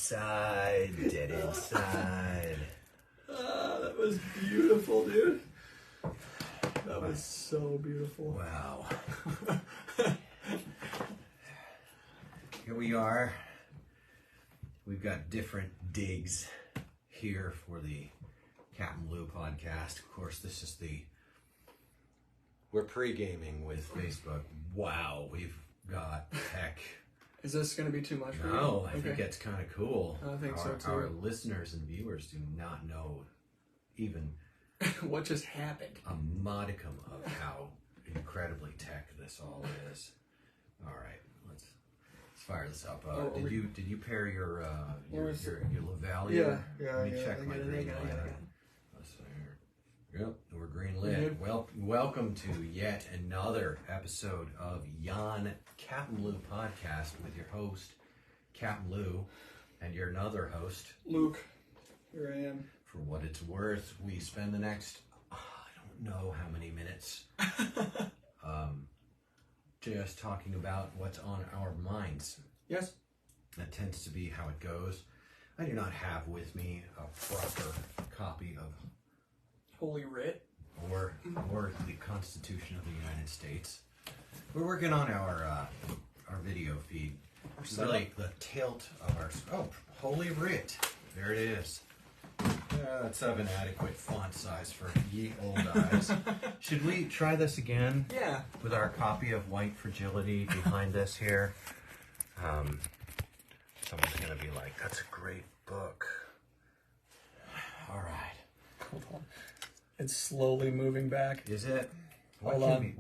inside, dead inside. That was beautiful, dude. That was so beautiful. Wow. Here we are. We've got different digs here for the CapmLew podcast. Of course, this is we're pre-gaming with Facebook. Wow, we've got tech. Is this going to be too much for you? No, I think it's kind of cool. I think so too. Our listeners and viewers do not know even what just happened. A modicum of how incredibly tech this all is. All right, let's fire this up. Did you pair your Lavalier? Yeah. Let me check my green light. Let's see here. Yep, we're green lit. Well, welcome to yet another episode of Jan CapmLew podcast with your host CapmLew and your another host Luke. Here I am. For what it's worth, we spend the next I don't know how many minutes just talking about what's on our minds. Yes. That tends to be how it goes. I do not have with me a proper copy of Holy Writ or the Constitution of the United States. We're working on our video feed. Really, the tilt of our Holy Writ. There it is. It's of an adequate font size for ye old eyes. Should we try this again? Yeah. With our copy of White Fragility behind us here. Someone's going to be like, that's a great book. All right. Hold on. It's slowly moving back. Is it? Hold on.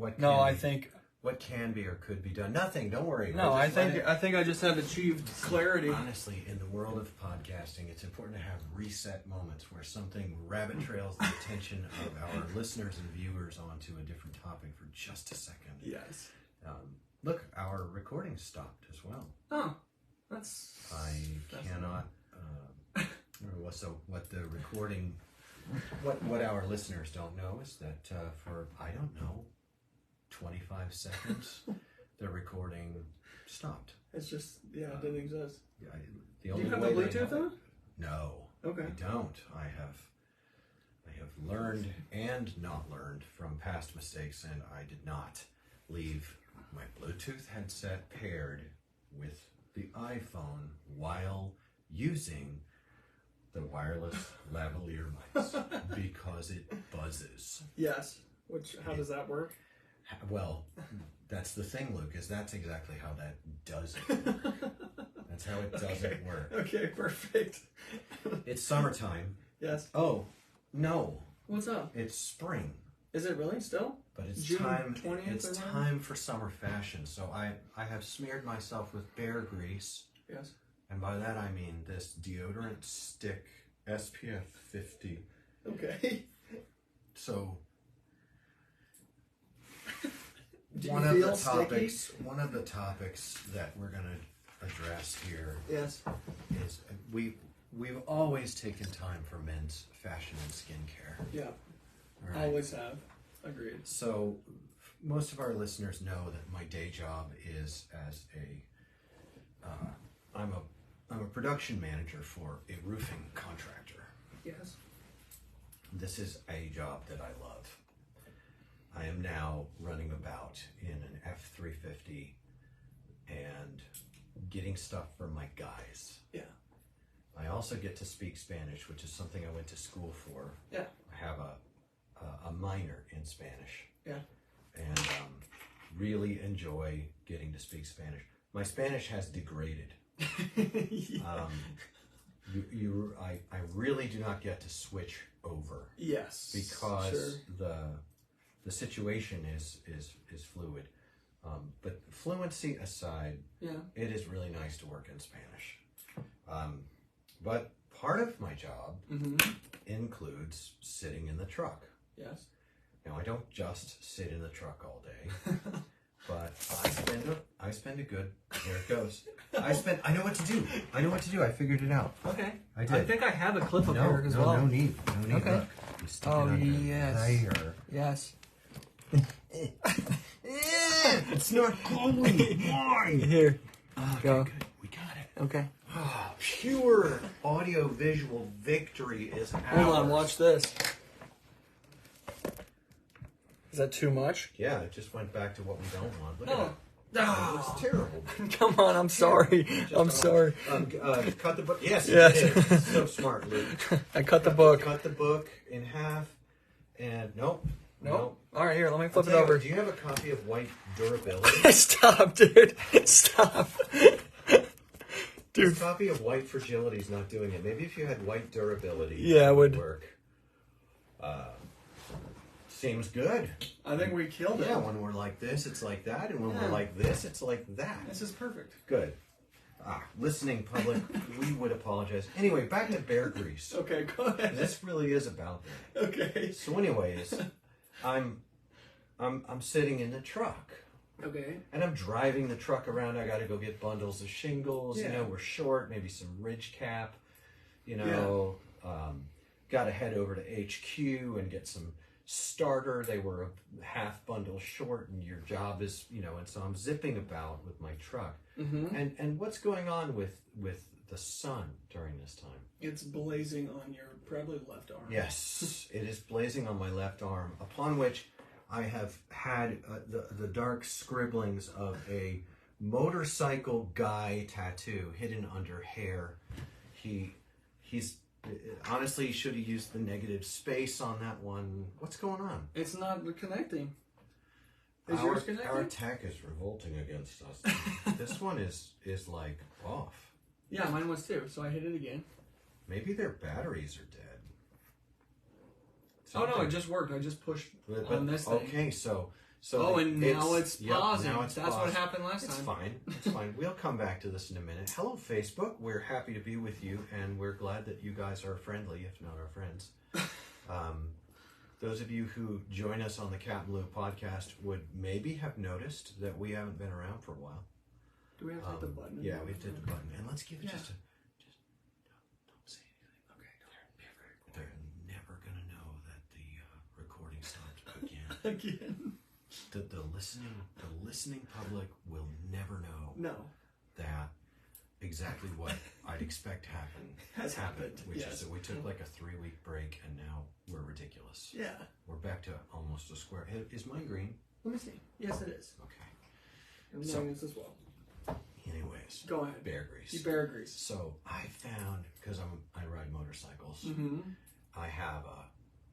What can be or could be done? Nothing. Don't worry. No, I think I just have achieved clarity. Honestly, in the world of podcasting, it's important to have reset moments where something rabbit trails the attention of our listeners and viewers onto a different topic for just a second. Yes. Look, our recording stopped as well. Oh, that's. Cannot. What the recording. What our listeners don't know is that for I don't know. 25 seconds, the recording stopped. It's just, it didn't exist. Yeah, Do you have the Bluetooth on? No. Okay. I don't. I have learned and not learned from past mistakes, and I did not leave my Bluetooth headset paired with the iPhone while using the wireless lavalier mics because it buzzes. Yes. How does that work? Well, that's the thing, Luke, is that's exactly how that doesn't work. That's how it doesn't work. Okay, perfect. It's summertime. Yes. Oh, no. What's up? It's spring. Is it really still? But it's June time 20th it's time for summer fashion. So I have smeared myself with bear grease. Yes. And by that I mean this deodorant stick SPF 50. Okay. So one of the topics that we're going to address here is we've always taken time for men's fashion and skincare. Yeah, right? Always have. Agreed. So most of our listeners know that my day job is as I'm a production manager for a roofing contractor. Yes. This is a job that I love. I am now running about in an F-350 and getting stuff for my guys. Yeah. I also get to speak Spanish, which is something I went to school for. Yeah. I have a minor in Spanish. Yeah. And really enjoy getting to speak Spanish. My Spanish has degraded. Yeah. I really do not get to switch over. Yes. Because the situation is fluid. But fluency aside, it is really nice to work in Spanish. But part of my job includes sitting in the truck. Yes. Now, I don't just sit in the truck all day, but I spend a good, there it goes. I know what to do. I figured it out. Okay. I did. I think I have a clip of here as well. No need. Okay. Look, you stick it under there. Yes. It's not going. Here. Okay, go. Good. We got it. Okay. Pure audio-visual victory is ours. Hold on, watch this. Is that too much? Yeah, it just went back to what we don't want. Look No. at it. It looks terrible. Come on, I'm sorry. I'm sorry. Cut the book. Yes, Yes. you did. So smart, Luke. I cut the book. Cut the book in half. And nope. Nope. All right, here, let me flip it I'll tell you over. what, do you have a copy of White Durability? Stop, dude. Stop. Dude. This copy of White Fragility is not doing it. Maybe if you had White Durability, yeah, it would work. Seems good. I think we killed it. Yeah, when we're like this, it's like that, and when we're like this, it's like that. This is perfect. Good. Listening public, we would apologize. Anyway, back to bear grease. Okay, go ahead. This really is about that. Okay. So, anyways, I'm sitting in the truck. Okay. And I'm driving the truck around. I got to go get bundles of shingles. Yeah. You know, we're short, maybe some ridge cap. You know, got to head over to HQ and get some starter. They were a half bundle short, and your job is, you know, and so I'm zipping about with my truck. Mm-hmm. And what's going on with the sun during this time? It's blazing on your probably left arm. Yes, it is blazing on my left arm, upon which I have had the dark scribblings of a motorcycle guy tattoo hidden under hair. He's honestly, he should have used the negative space on that one. What's going on? It's not connecting. Is yours connecting? Our tech is revolting against us. This one is like off. Yeah, mine was too. So I hit it again. Maybe their batteries are dead. Oh no, it just worked. I just pushed on this thing. Okay, so and now it's pausing. Now it's That's paused. what happened last time. It's fine. It's fine. We'll come back to this in a minute. Hello, Facebook. We're happy to be with you, and we're glad that you guys are friendly, if not our friends. Those of you who join us on the CapmLew podcast would maybe have noticed that we haven't been around for a while. Do we have to hit the button? Yeah, we did the button, and let's give it just don't say anything. Okay, they're never gonna know that the recording stopped again. The listening public will never know. No. That exactly what I'd expect has happened. Which is that we took like a 3-week break, and now we're ridiculous. Yeah. We're back to almost a square. Is mine green? Let me see. Yes, it is. Okay. And So- mine is as well. Anyways, Go ahead. bear grease. You bear grease. So I found, because I ride motorcycles, Mm-hmm. I have a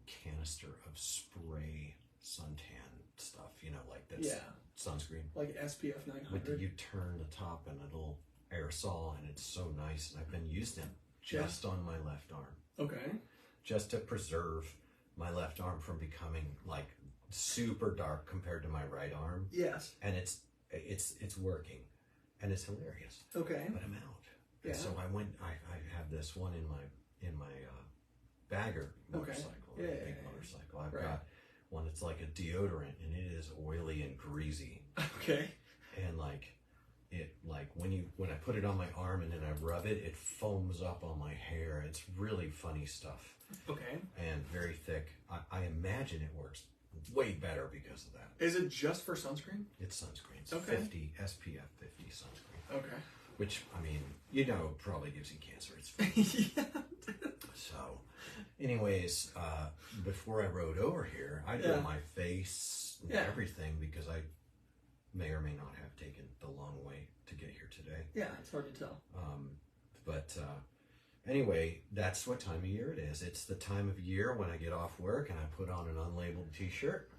canister of spray suntan stuff. You know, like that's sunscreen. Like SPF 900. But you turn the top and a little aerosol, and it's so nice. And I've been using it just on my left arm. Okay. Just to preserve my left arm from becoming like super dark compared to my right arm. Yes. And it's working, and it's hilarious. Okay. But I'm out. Yeah. And so I have this one in my bagger motorcycle. Okay. Big motorcycle. I've Right. got one that's like a deodorant, and it is oily and greasy. Okay. And when I put it on my arm and then I rub it, it foams up on my hair. It's really funny stuff. Okay. And very thick. I imagine it works way better because of that. Is it just for sunscreen? It's sunscreen. It's Okay. 50 SPF 50 sunscreen. Okay. Which, I mean, probably gives you cancer. It's Yeah. so. Anyways, before I rode over here, I did my face and everything because I may or may not have taken the long way to get here today. Yeah, it's hard to tell. Anyway, that's what time of year it is. It's the time of year when I get off work and I put on an unlabeled t-shirt,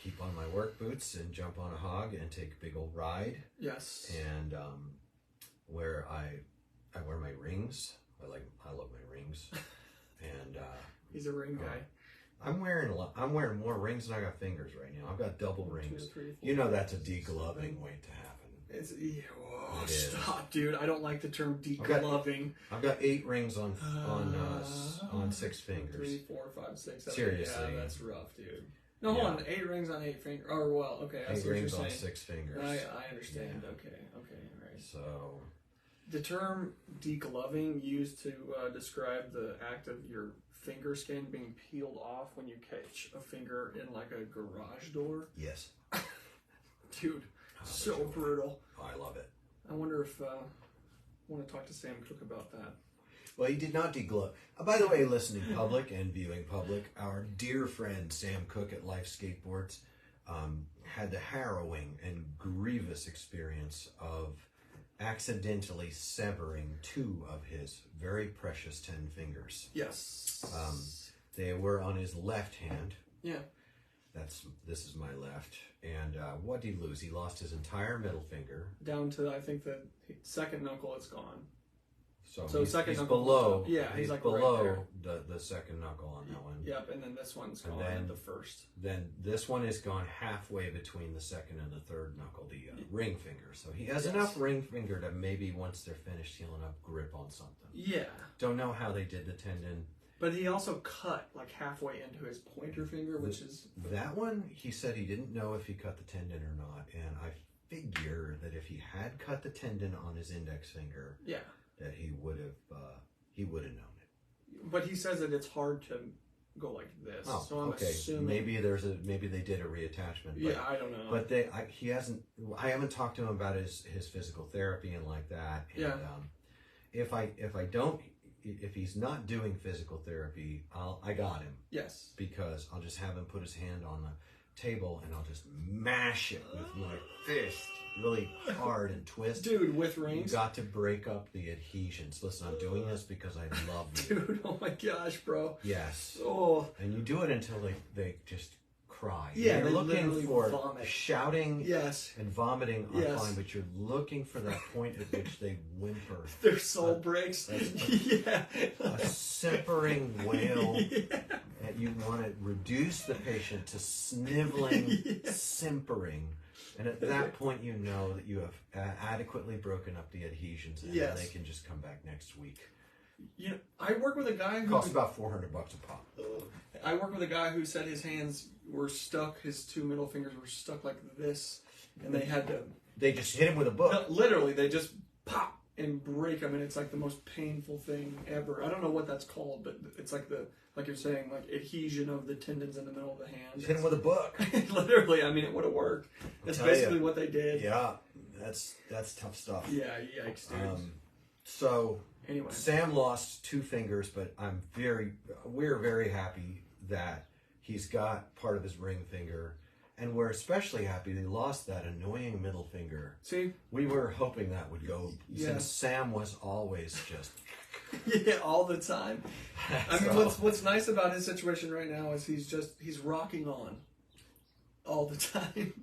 keep on my work boots, and jump on a hog and take a big old ride. Yes. And where I wear my rings. I love my rings. And he's a ring guy. I'm wearing more rings than I got fingers right now. I've got double rings. 2, 3, 4, You know that's a degloving waiting to happen. Whoa, stop, dude. I don't like the term degloving. I've got 8 rings on 6 fingers. 3, 4, 5, 6, 7. Seriously. Yeah, that's rough, dude. No, hold on. 8 rings on 8 fingers. Oh, well, okay. I 8 see what you're rings on saying. 6 fingers. I understand. Yeah. Okay, right. So The term degloving used to describe the act of your finger skin being peeled off when you catch a finger in like a garage door. yes, Dude, so brutal. I love it. I wonder if want to talk to Sam Cook about that. Well, he did not deglove. By the way, listening public and viewing public, our dear friend Sam Cook at Life Skateboards had the harrowing and grievous experience of accidentally severing 2 of his very precious 10 fingers. Yes. They were on his left hand. Yeah. This is my left. And what did he lose? He lost his entire middle finger. Down to, I think, the second knuckle is gone. So he's knuckle below. Yeah, he's like below right the second knuckle on that one. Yep, and then this one's gone then at the first. Then this one is gone halfway between the second and the third knuckle, the ring finger. So he has enough ring finger to maybe once they're finished, he'll enough grip on something. Yeah. Don't know how they did the tendon. But he also cut like halfway into his pointer finger, which is... That one, he said he didn't know if he cut the tendon or not. And I figure that if he had cut the tendon on his index finger, that he would have known it. But he says that it's hard to go like this. Oh, so I'm assuming maybe they did a reattachment. But, yeah, I don't know. But I haven't talked to him about his physical therapy and like that. And, if he's not doing physical therapy, I got him. Yes. Because I'll just have him put his hand on the table and I'll just mash it with my fist really hard and twist. Dude, with rings? You got to break up the adhesions. Listen, I'm doing this because I love you. Dude, oh my gosh, bro. Yes. Oh. And you do it until they just cry. Yeah, you're looking for vomit. Shouting and vomiting are fine, but you're looking for that point at which they whimper. Their soul breaks. A simpering wail. And you want to reduce the patient to sniveling, simpering. And at that point, you know that you have adequately broken up the adhesions, and then they can just come back next week. You know, I work with a guy who costs about $400 a pop. I work with a guy who said his hands were stuck, his 2 middle fingers were stuck like this, and they had to. They just hit him with a book. No, literally, they just pop and break them, and it's like the most painful thing ever. I don't know what that's called, but it's like like you're saying, like adhesion of the tendons in the middle of the hand. Just hit him with a book. Literally, I mean, it would have worked. That's basically what they did. Yeah, that's tough stuff. Yeah, yikes, dude. So anyway, Sam lost 2 fingers, but we're very happy that he's got part of his ring finger, and we're especially happy that he lost that annoying middle finger. See, we were hoping that would go since Sam was always just all the time. I mean, what's nice about his situation right now is he's rocking on all the time.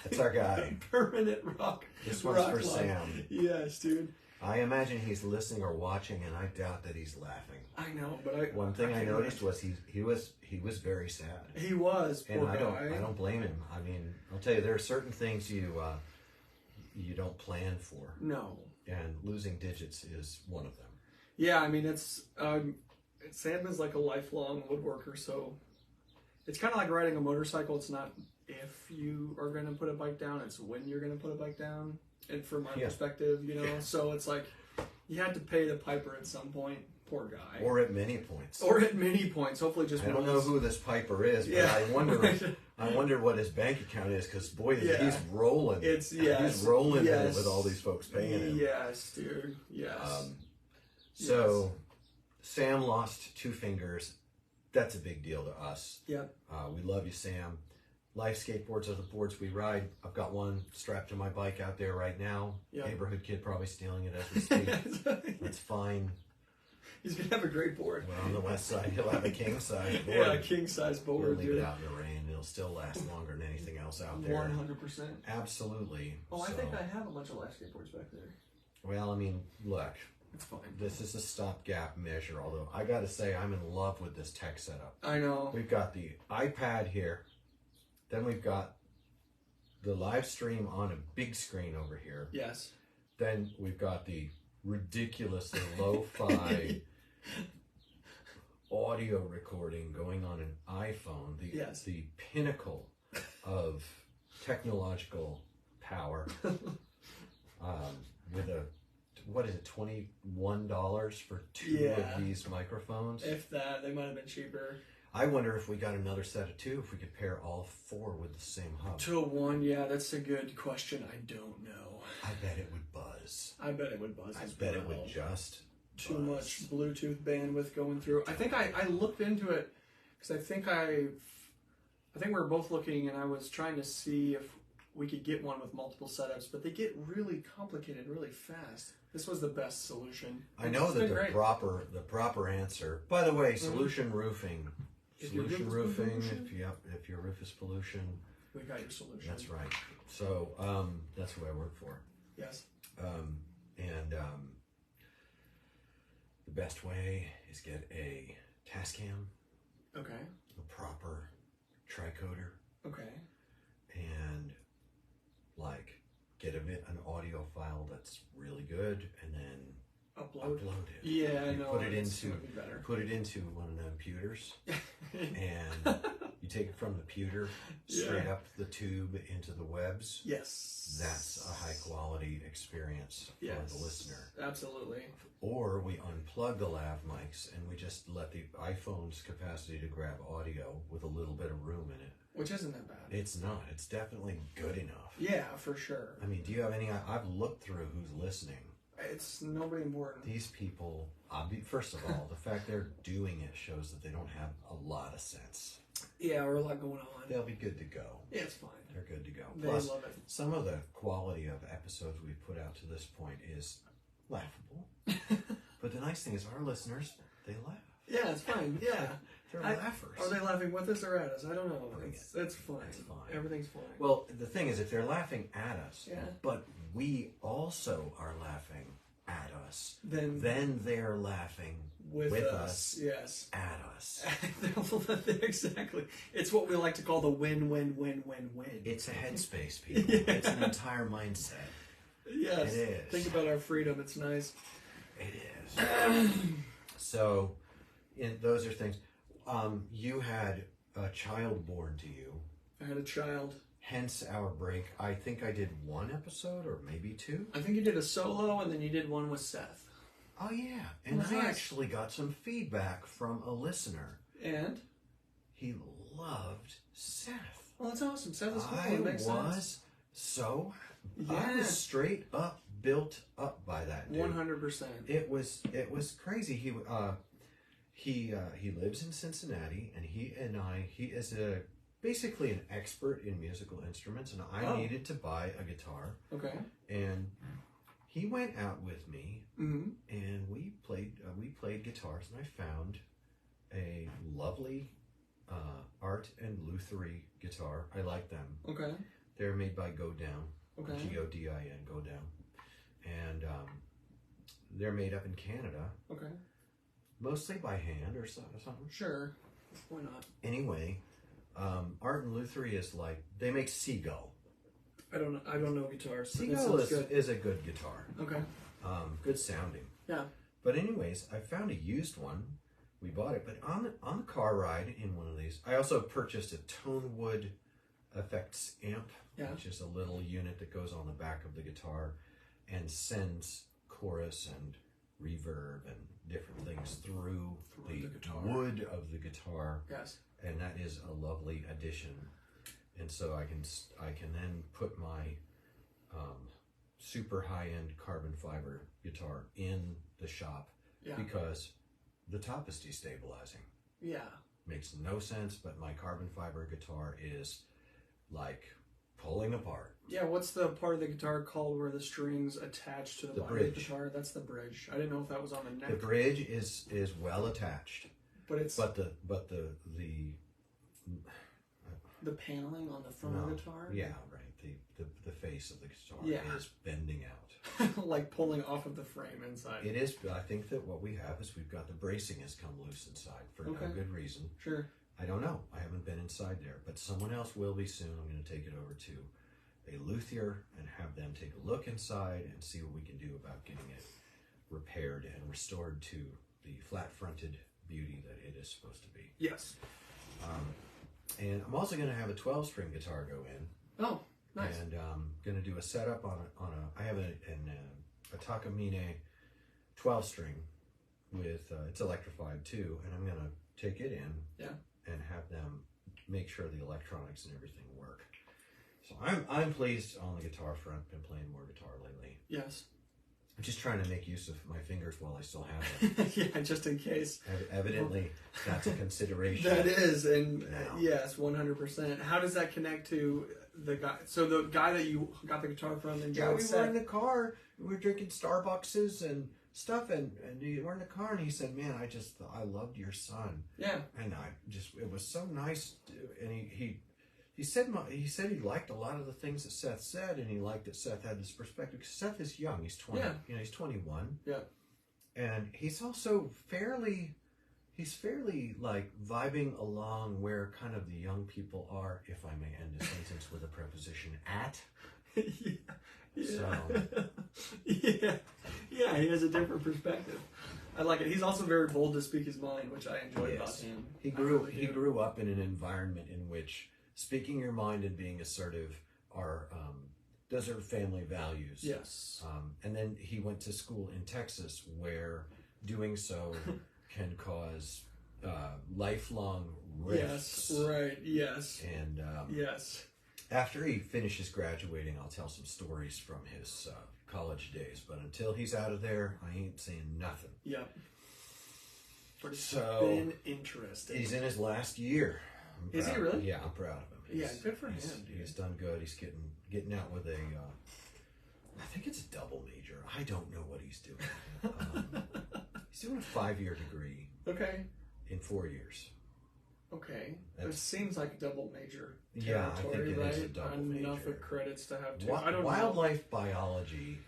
That's our guy. Permanent rock. This one's for Sam. Yes, dude. I imagine he's listening or watching, and I doubt that he's laughing. I know, but one thing I noticed was he was very sad. He was, and I don't blame him. I mean, I'll tell you, there are certain things you don't plan for. No. And losing digits is one of them. Yeah, I mean Sam is like a lifelong woodworker, so it's kind of like riding a motorcycle. It's not if you are going to put a bike down, it's when you're going to put a bike down. And from my perspective, you know, so it's like you had to pay the piper at some point. Poor guy. Or at many points. Hopefully, just I don't know who this piper is, but I wonder what his bank account is, because boy, he's rolling. He's rolling in it with all these folks paying him. Yes, dude. Yes. So Sam lost 2 fingers. That's a big deal to us. Yep. We love you, Sam. Life skateboards are the boards we ride. I've got one strapped to my bike out there right now. Yep. Neighborhood kid probably stealing it as we speak. That's fine. He's going to have a great board. Well, on the west side, he'll have a king-size board. Yeah, a king-size board, He'll leave it out in the rain. It'll still last longer than anything else out there. 100%. Absolutely. Oh, I think I have a bunch of life skateboards back there. Well, I mean, look. It's fine. This is a stopgap measure, although I got to say I'm in love with this tech setup. I know. We've got the iPad here. Then we've got the live stream on a big screen over here. Yes. Then we've got the ridiculously lo-fi audio recording going on an iPhone. The pinnacle of technological power. With a, what is it, $21 for 2 of these microphones? If that, they might have been cheaper. I wonder if we got another set of 2, if we could pair all 4 with the same hub. To 1, yeah, that's a good question. I don't know. I bet it would buzz. buzz. I bet it would buzz. I as bet it well. would just Too buzz. much Bluetooth bandwidth going through. I think I looked into it because I think we were both looking, and I was trying to see if we could get one with multiple setups, but they get really complicated really fast. This was the best solution. I know It's that been the great. proper answer. By the way, Solution Roofing. If your Solution roof is Roofing. pollution? If your roof is pollution, We got your solution. that's right. So that's who I work for. Yes. The best way is get a Tascam, Okay. a proper tricoder, Okay. and like get an audio file that's really good, and then Upload. upload it. Yeah, I You know. put it it's into gonna be better. put it into one of them pewters, and you take it from the pewter straight up the tube into the webs. Yes. That's a high quality experience for Yes. the listener. Absolutely. Or we unplug the lav mics and we just let the iPhone's capacity to grab audio with a little bit of room in it. Which isn't that bad. It's not. It's definitely good enough. Yeah, for sure. I mean, do you have any? I've looked through who's listening. It's nobody important. These people, first of all, the fact they're doing it shows that they don't have a lot of sense. Yeah, or a lot going on. They'll be good to go. Yeah, it's fine. They're good to go. They Plus, love it. some of the quality of episodes we've put out to this point is laughable. But the nice thing is our listeners, they laugh. Yeah, it's fine. Yeah. They're laughers. Are they laughing with us or at us? I don't know. It's fine. It's fine. Everything's fine. Well, the thing is, if they're laughing at us, Yeah. but we also are laughing at us, Then they're laughing with us yes. at us. Exactly. It's what we like to call the win-win-win-win-win. It's a headspace, people. Yeah. It's an entire mindset. Yes. It is. Think about our freedom. It's nice. It is. So, those are things. You had a child born to you. I had a child. Hence our break. I think I did one episode or maybe two. I think you did a solo and then you did one with Seth. Oh yeah, and That's I nice. actually got some feedback from a listener. And? He loved Seth. Well, that's awesome. Seth is cool. I It makes was sense. so. I Yeah. was straight up built up by that dude. 100%. It was crazy. He lives in Cincinnati, and he is basically an expert in musical instruments, and I needed to buy a guitar, Okay. and he went out with me, Mm-hmm. and we played guitars, and I found a lovely Art and Lutherie guitar. I like them. Okay. They're made by Go Down. Okay. Godin, Go Down, and they're made up in Canada. Okay. Mostly by hand or something. Sure. Why not? Anyway, Art and Lutherie is like, they make Seagull. I don't know guitars. So Seagull this sounds good. is a good guitar. Okay. Good sounding. Yeah. But anyways, I found a used one. We bought it, but on the car ride in one of these, I also purchased a Tonewood Effects amp, which is a little unit that goes on the back of the guitar and sends chorus and reverb and different things through the guitar. wood of the guitar. Yes. And that is a lovely addition. And so I can then put my super high-end carbon fiber guitar in the shop because the top is destabilizing. Yeah. Makes no sense, but my carbon fiber guitar is like pulling apart. Yeah, what's the part of the guitar called where the strings attach to the body of bridge. the guitar? That's the bridge. I didn't know if that was on the neck. The bridge is well attached, but it's but the paneling on the front of the guitar? yeah, right. The face of the guitar is bending out. Like pulling off of the frame inside. It is. I think that what we have is we've got the bracing has come loose inside for no good reason. Sure. I don't know. I haven't been inside there, but someone else will be soon. I'm going to take it over to a luthier and have them take a look inside and see what we can do about getting it repaired and restored to the flat-fronted beauty that it is supposed to be. Yes. And I'm also going to have a 12-string guitar go in. Oh, nice. And I'm going to do a setup on a. I have a Takamine 12-string with it's electrified too, and I'm going to take it in. Yeah. And have them make sure the electronics and everything work. So I'm pleased on the guitar front. Been playing more guitar lately. Yes. I'm just trying to make use of my fingers while I still have them. Yeah, just in case. Evidently, that's a consideration. That is, and now. yes, 100%. How does that connect to the guy? So the guy that you got the guitar from and Yeah, we were in the car. We were drinking Starbuckses and stuff, and we were in the car, and he said, "Man, I loved your son." Yeah. And it was so nice. And he said he liked a lot of the things that Seth said, and he liked that Seth had this perspective. Because Seth is young; he's 20. Yeah. You know, he's 21. Yeah. And he's also fairly like vibing along where kind of the young people are, if I may end a sentence with a preposition at. Yeah. So. Yeah, he has a different perspective. I like it. He's also very bold to speak his mind, which I enjoy about him. He grew up in an environment in which speaking your mind and being assertive are those are family values. Yes. And then he went to school in Texas, where doing so can cause lifelong rifts. Yes. Right. Yes. And yes. After he finishes graduating, I'll tell some stories from his college days. But until he's out of there, I ain't saying nothing. Yep. But it's So been interesting. he's in his last year. Is he really? Yeah, I'm proud of him. Yeah, good for him. He's done good. He's getting out with I think it's a double major. I don't know what he's doing. He's doing a 5-year degree. Okay. In 4 years. Okay. It seems like a double major. Yeah, I think it is a double major. Enough of credits to have two. Wildlife biology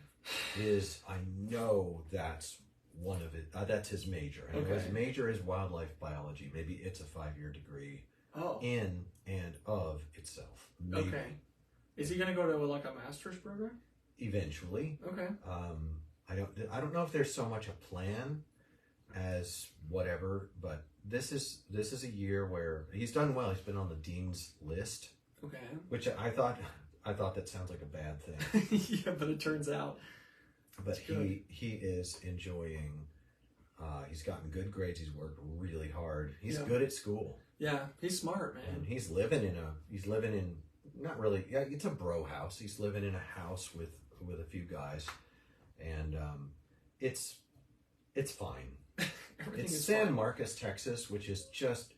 is, I know that's one of it. That's his major. And his major is wildlife biology. Maybe it's a 5-year degree. Oh. In and of itself. Maybe. Okay. Is he going to go to like a master's program? Eventually. Okay. I don't know if there's so much a plan as whatever, but this is a year where he's done well. He's been on the dean's list. Okay. Which I thought that sounds like a bad thing. Yeah, but it turns out. But he is enjoying. He's gotten good grades. He's worked really hard. He's good at school. Yeah, he's smart, man. And he's living in not really. Yeah, it's a bro house. He's living in a house with a few guys, and it's fine. It's San Marcos, Texas, which is just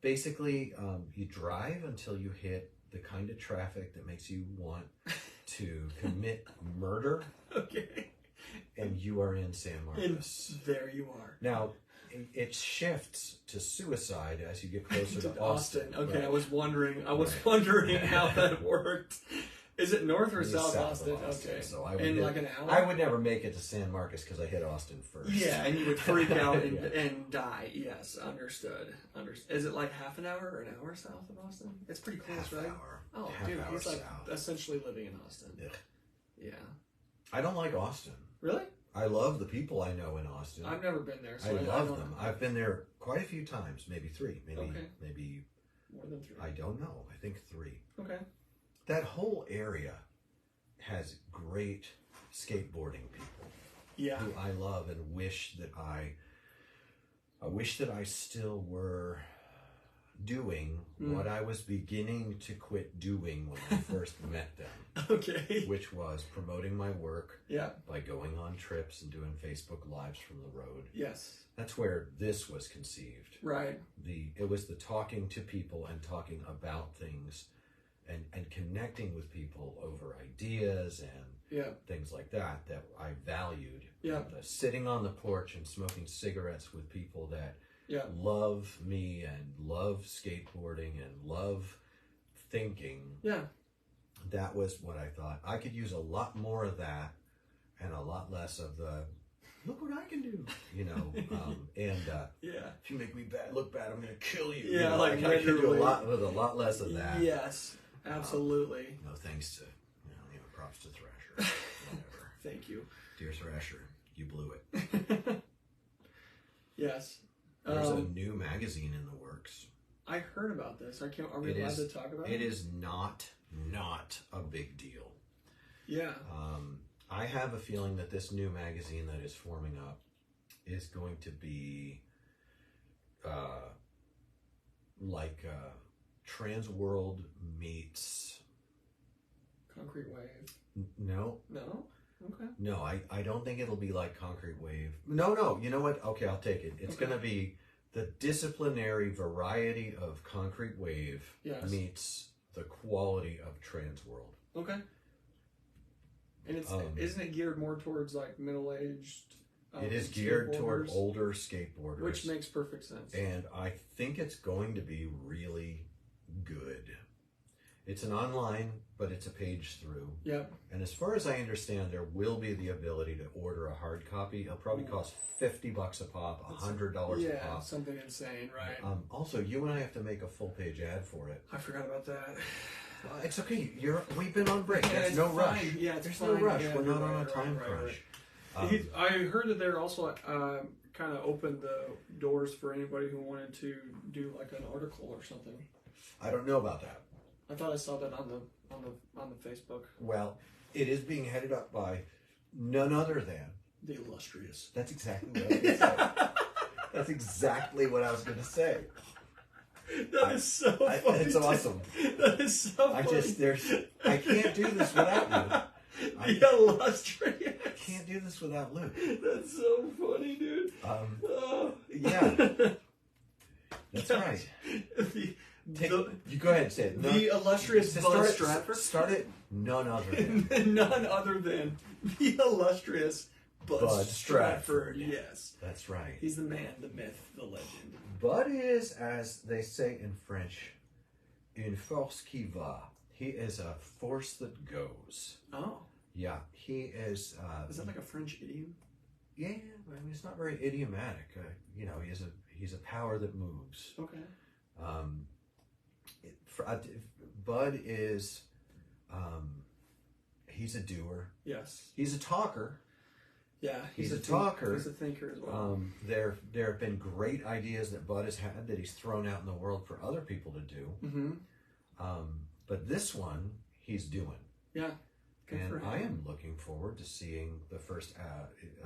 basically you drive until you hit the kind of traffic that makes you want to commit murder. Okay. And you are in San Marcos. And there you are. Now, it shifts to suicide as you get closer to Austin. Okay, right? I was wondering how that worked. Is it north or south Austin? Okay. So like an hour? I would never make it to San Marcos because I hit Austin first. Yeah, and you would freak out and die. Yes, understood. Is it like half an hour or an hour south of Austin? It's pretty close, half right? Hour. Oh, half dude, hour he's like south. essentially living in Austin. Ugh. Yeah. I don't like Austin. Really? I love the people I know in Austin. I've never been there. So I love them. I've been there quite a few times, maybe 3, maybe more than 3. I don't know. I think 3. Okay. That whole area has great skateboarding people. Yeah. Who I love and wish that I still were doing what I was beginning to quit doing when I first met them. Okay. Which was promoting my work by going on trips and doing Facebook Lives from the road. Yes. That's where this was conceived. Right. It was the talking to people and talking about things and connecting with people over ideas and things like that I valued. Yeah. Sitting on the porch and smoking cigarettes with people that love me and love skateboarding and love thinking. Yeah. That was what I thought. I could use a lot more of that and a lot less of the, look what I can do, if you make me look bad, I'm going to kill you. Yeah, I could do a lot less of that. Yes, absolutely. No thanks to, props to Thrasher. Whatever. Thank you. Dear Thrasher, you blew it. Yes. There's a new magazine in the works. I heard about this. Are we allowed to talk about it? It is not a big deal. Yeah. I have a feeling that this new magazine that is forming up is going to be like Trans World meets Concrete Wave. No. No? Okay. No, I don't think it'll be like Concrete Wave. No, you know what? Okay, I'll take it. It's going to be the disciplinary variety of Concrete Wave meets the quality of Trans World. Okay. And it's isn't it geared more towards like middle-aged? It is geared toward older skateboarders, which makes perfect sense. And I think it's going to be really good. It's an online, but it's a page through. Yep. And as far as I understand, there will be the ability to order a hard copy. It'll probably cost $50 a pop, $100 a pop. Yeah, something insane, right? Also, you and I have to make a full-page ad for it. I forgot about that. It's okay. We've been on break. Yeah, There's no rush. Yeah, there's no rush. We're not on a time crunch. I heard that they're also kind of opened the doors for anybody who wanted to do like an article or something. I don't know about that. I thought I saw that on the Facebook. Well, it is being headed up by none other than the illustrious. That's exactly what I was going to say. That's exactly what I was going to say. That is so funny. It's awesome. That is so funny. I can't do this without you. The illustrious. I can't do this without Luke. That's so funny, dude. Yeah. That's right. You go ahead and say it. The illustrious Bud Stratford. Start it. None other than. None other than the illustrious Bud Stratford. Yes. That's right. He's the man, the myth, the legend. Bud is, as they say in French, une force qui va. He is a force that goes. Oh. Yeah, he is. Is that like a French idiom? Yeah, I mean, it's not very idiomatic. He's a power that moves. Okay. Bud is, he's a doer. Yes. He's a talker. Yeah, he's a talker. He's a thinker as well. There have been great ideas that Bud has had that he's thrown out in the world for other people to do. Mm-hmm. But this one, he's doing. Yeah. And I am looking forward to seeing the first.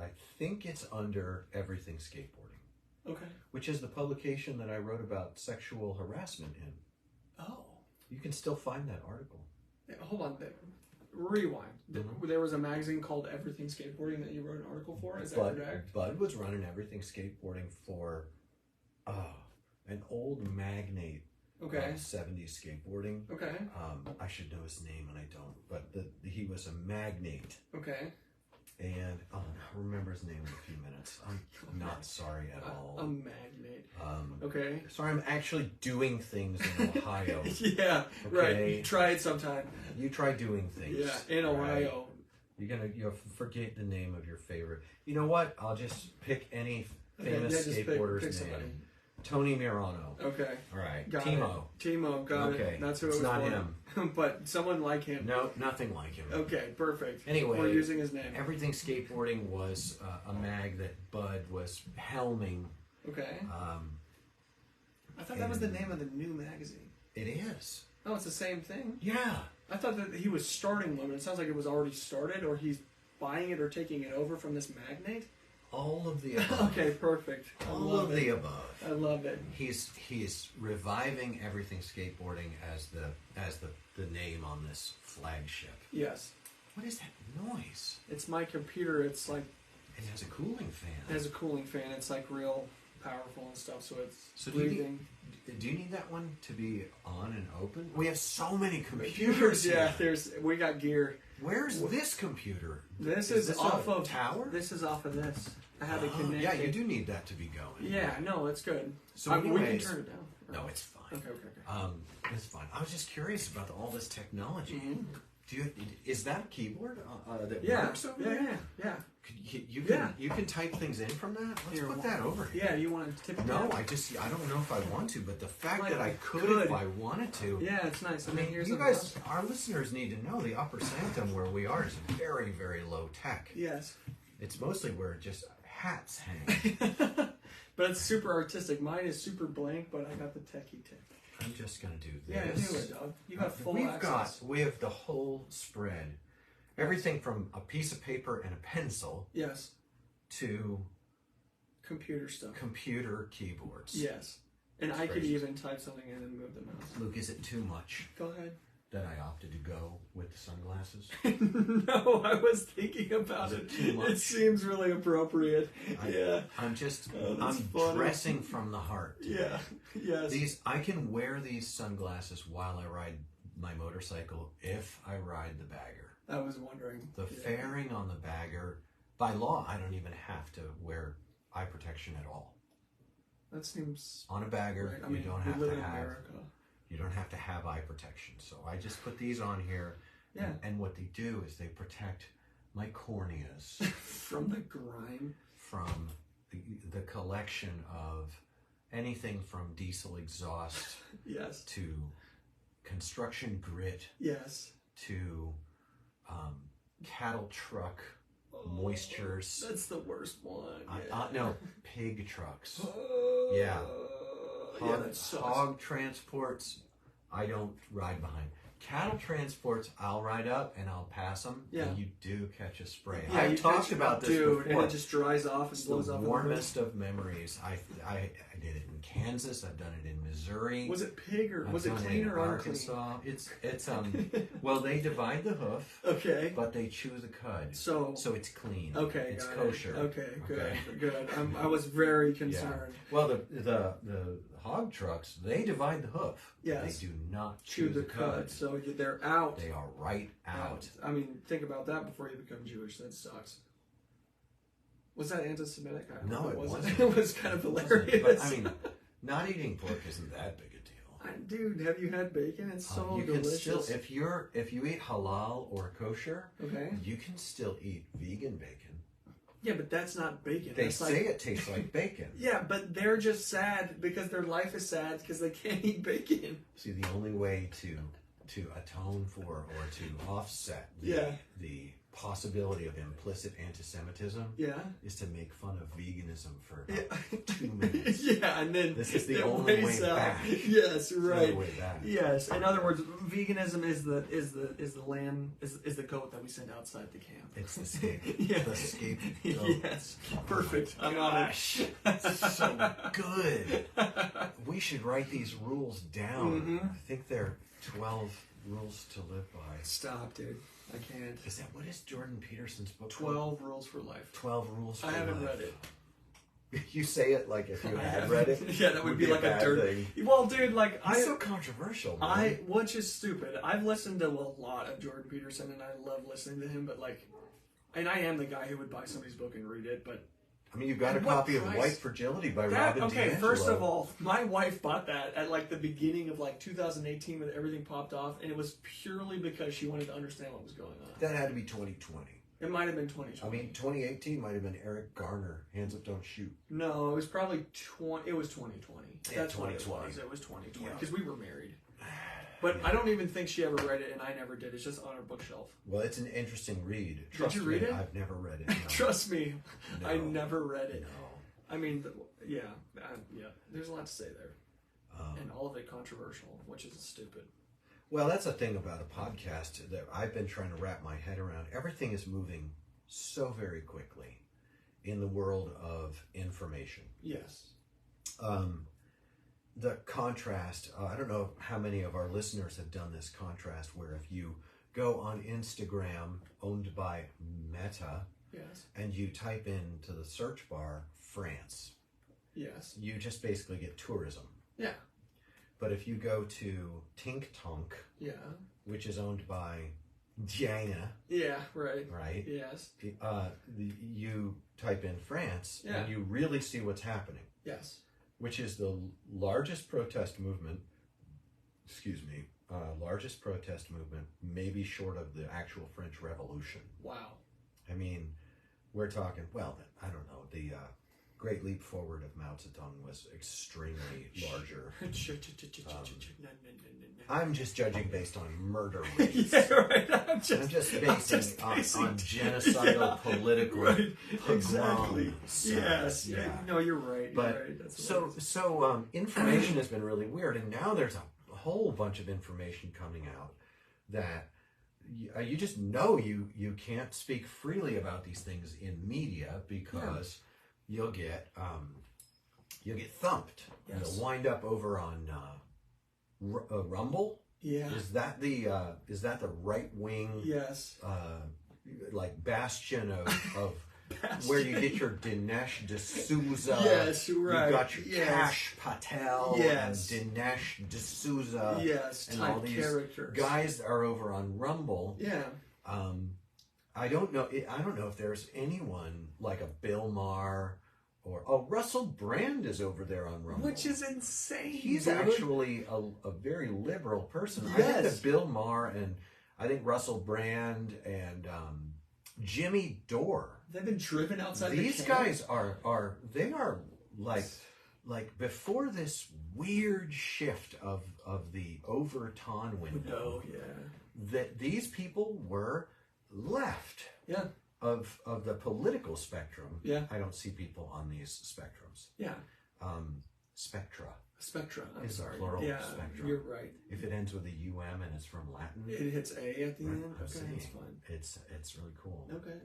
I think it's under Everything Skateboarding. Okay. Which is the publication that I wrote about sexual harassment in. Oh. You can still find that article. Yeah, hold on. Rewind. Mm-hmm. There was a magazine called Everything Skateboarding that you wrote an article for. Is that correct? Bud was running Everything Skateboarding for an old magnate. Okay. 70s skateboarding. Okay. I should know his name and I don't, but he was a magnate. Okay. And I'll remember his name in a few minutes. I'm not sorry at all. A magnate. Okay. Sorry, I'm actually doing things in Ohio. Yeah, okay? Right. You try it sometime. You try doing things. Yeah, in Ohio. Right? You'll forget the name of your favorite. You know what? I'll just pick any famous skateboarder's name. Somebody. Tony Mirano. Okay. All right. Got Timo. Timo, got it. That's who it was. It's not him. But someone like him. No, nothing like him. Okay, perfect. Anyway, we're using his name. Everything Skateboarding was a mag that Bud was helming. Okay. I thought that was the name of the new magazine. It is. Oh, it's the same thing? Yeah. I thought that he was starting one, but it sounds like it was already started, or he's buying it or taking it over from this magnate? All of the above. Okay, perfect. All of the above. I love it. He's reviving Everything Skateboarding as the name on this flagship. Yes. What is that noise? It's my computer. It's like it has a cooling fan. It has a cooling fan. It's like real powerful and stuff. So it's breathing. Do you need that one to be on and open? We have so many computers. Yeah, we got gear. Where's this computer? This is off of tower. This is off of this. I have it connected. Yeah, you do need that to be going. Yeah, no, it's good. So anyways, we can turn it down. No, it's fine. Okay. It's fine. I was just curious about all this technology. Mm-hmm. Is that a keyboard that works over there? Yeah. You can type things in from that. Let's put that over here. Yeah, you want to tip it No, down? I don't know if I want to, but the fact that I could if I wanted to. Yeah, it's nice. I mean, you guys, our listeners need to know the upper sanctum where we are is very, very low tech. Yes. It's mostly where just hats hang. But it's super artistic. Mine is super blank, but I got the techie tip. I'm just gonna do this. Yeah, do it, dog. You got full access. We have the whole spread. Everything from a piece of paper and a pencil. Yes. To computer stuff. Computer keyboards. Yes. And I could even type something in and move the mouse. Luke, is it too much? Go ahead. that I opted to go with the sunglasses? No, I was thinking about Is it. it too much? It seems really appropriate. Yeah. I'm funny. dressing from the heart. Yeah. Yes. I can wear these sunglasses while I ride my motorcycle if I ride the bagger. I was wondering. The fairing on the bagger, by law, I don't even have to wear eye protection at all. That seems on a bagger. right. I mean, you don't have we to live in have. America. You don't have to have eye protection. So I just put these on here. Yeah. And what they do is they protect my corneas from the grime, from the collection of anything from diesel exhaust yes, to construction grit yes, to cattle truck moistures. That's the worst one. No, pig trucks. Yeah. Hog transports, I don't ride behind. Cattle transports, I'll ride up and I'll pass them. Yeah. And you do catch a spray. Yeah, I've talked about this before. and it just dries off and blows off. The warmest of memories. I did it in Kansas. I've done it in Missouri. Was it pig or was it done clean in or Arkansas? It's well, they divide the hoof. Okay. But they chew the cud. So it's clean. Okay. It's kosher. Okay. Good. I was very concerned. Yeah. Well, the hog trucks, they divide the hoof. Yes. They do not chew the cud. So they're out. They are right out. I mean, think about that before you become Jewish. That sucks. Was that anti-Semitic? No, it wasn't. It was kind of hilarious. But I mean, not eating pork isn't that big a deal. Dude, have you had bacon? It's so you delicious. Can still, if you eat halal or kosher, okay, you can still eat vegan bacon. Yeah, but that's not bacon. They say it tastes like bacon. Yeah, but they're just sad because their life is sad because they can't eat bacon. See, the only way to atone for or to offset the possibility of implicit anti-Semitism is to make fun of veganism for about 2 minutes. Yeah, and then this is the only way back. Yes, right. The way back. Yes. In other words, veganism is the lamb is the goat that we send outside the camp. It's the scape. Yeah. The scape. Yes. Perfect. Oh, I'm on it. That's so good. We should write these rules down. Mm-hmm. I think they're 12 rules to live by. Stop, dude. I can't. Is that what is Jordan Peterson's book? 12 Rules for Life. 12 Rules for Life. I haven't read it. You say it like if you had read it. Yeah, that would be like a dirt thing. Well, dude, like He's so controversial. Man. Which is stupid. I've listened to a lot of Jordan Peterson, and I love listening to him. But like, and I am the guy who would buy somebody's book and read it. But I mean, you got a copy of White Fragility by Robin DiAngelo. First of all, my wife bought that at like the beginning of like 2018 when everything popped off, and it was purely because she wanted to understand what was going on. That had to be 2020. It might have been 2020. I mean, 2018 might have been Eric Garner, Hands Up, Don't Shoot. No, it was probably It was 2020. Yeah, That's 2020. what it was. It was 2020 because Yeah. we were married. But I don't even think she ever read it, and I never did. It's just on her bookshelf. Well, it's an interesting read. Did you read it? I've never read it. No. Trust me, No. I never read it. No. I mean, yeah. There's a lot to say there, and all of it controversial, which is stupid. Well, that's the thing about a podcast that I've been trying to wrap my head around. Everything is moving so very quickly in the world of information. Yes. The contrast, I don't know how many of our listeners have done this contrast where if you go on Instagram, owned by Meta, yes, and you type into the search bar France, yes, you just basically get tourism. Yeah. But if you go to Tik-Tok, which is owned by China, right? Yes. You type in France, and you really see what's happening. Yes. Which is the largest protest movement, maybe short of the actual French Revolution. Wow. I mean, we're talking, well, I don't know, the Great Leap Forward of Mao Zedong was extremely larger. I'm just judging based on murder rates. Yeah, right. I'm just basing on genocidal political pogrom. Exactly. Yes. Yeah. No, you're right. So information has been really weird, and now there's a whole bunch of information coming out that you just know you can't speak freely about these things in media because you'll get thumped. Yes. You'll wind up over on Rumble. Yeah. Is that the right wing? Yes. Like bastion of where you get your Dinesh D'Souza. Yes, right. You got your Yes. Cash Patel Yes. and Dinesh D'Souza. Yes, and type all these characters. guys that are over on Rumble. Yeah. I don't know if there's anyone like a Bill Maher or Russell Brand is over there on Rumble, Which is insane. He's dude. actually a very liberal person. Yes. I think that Bill Maher and I think Russell Brand and Jimmy Dore. They've been driven outside These the camp. guys are like before this weird shift of the Overton window. Yeah. That these people were left. Yeah. Of the political spectrum. Yeah. I don't see people on these spectrums. Yeah. Spectra. Spectra. I'm Is a sorry. plural Yeah, spectrum. you're right. If it ends with a UM and it's from Latin, It hits A at the end. I'm Okay, seeing. that's fine. It's really cool. Okay.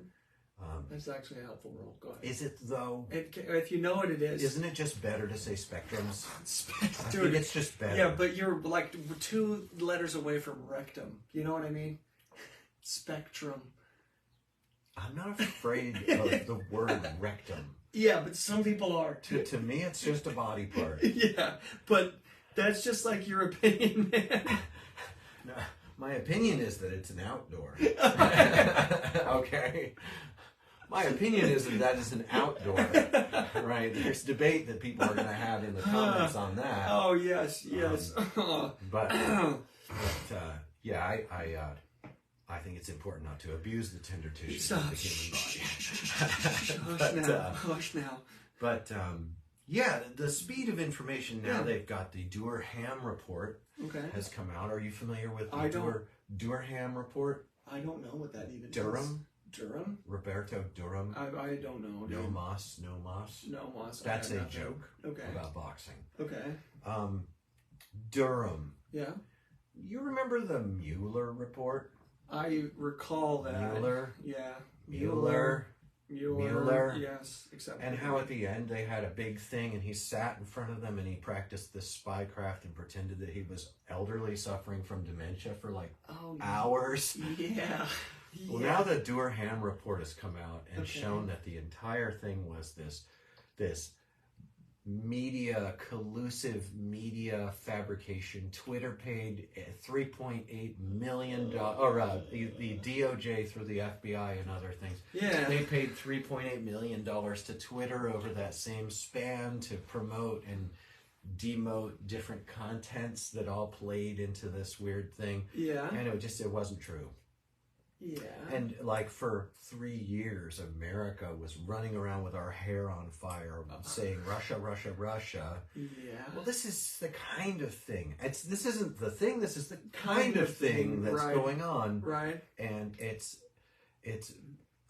That's actually a helpful rule. Go ahead. Is it though? If you know what it is. Isn't it just better to say spectrums? I Dude, think it's just better. yeah, but you're like 2 letters away from rectum. You know what I mean? Spectrum. I'm not afraid of the word rectum. Yeah, but some people are too. To me, it's just a body part. Yeah, but that's just like your opinion, man. No, my opinion is that it's an outdoor. Okay. My opinion is that is an outdoor. Right? There's debate that people are going to have in the comments on that. Oh yes, yes. But yeah, I think it's important not to abuse the tender tissues of the human body. Hush now. But yeah, the speed of information now. They've got the Durham report. Okay. Has come out. Are you familiar with the Durham report? I don't know what that even Durham? is. Durham? Roberto Durham. I don't know. No dude. Moss. No Moss. That's Okay, a nothing. joke Okay. about boxing. Okay. Durham. Yeah. You remember the Mueller report? I recall that. Mueller. Yeah. Mueller. Yes. Except. And how at the end they had a big thing and he sat in front of them and he practiced this spycraft and pretended that he was elderly suffering from dementia for like hours. Yeah. Well, now the Durham report has come out and shown that the entire thing was this collusive media fabrication. Twitter paid $3.8 million, or the DOJ through the FBI and other things. Yeah. They paid $3.8 million to Twitter over that same span to promote and demote different contents that all played into this weird thing. Yeah. And it wasn't true. Yeah. And like for 3 years, America was running around with our hair on fire, saying Russia, Russia, Russia. Yeah. Well, this is the kind of thing. This isn't the thing. This is the kind of thing that's going on. Right. And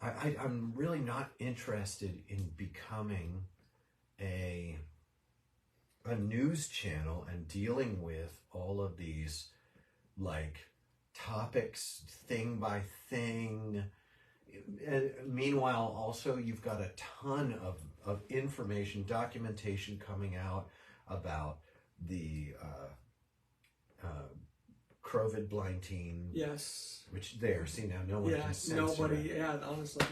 I'm really not interested in becoming a news channel and dealing with all of these like topics thing by thing. And meanwhile, also you've got a ton of information, documentation coming out about the COVID-19. Yes. Which see now no one can censor nobody. it. Yeah, honestly,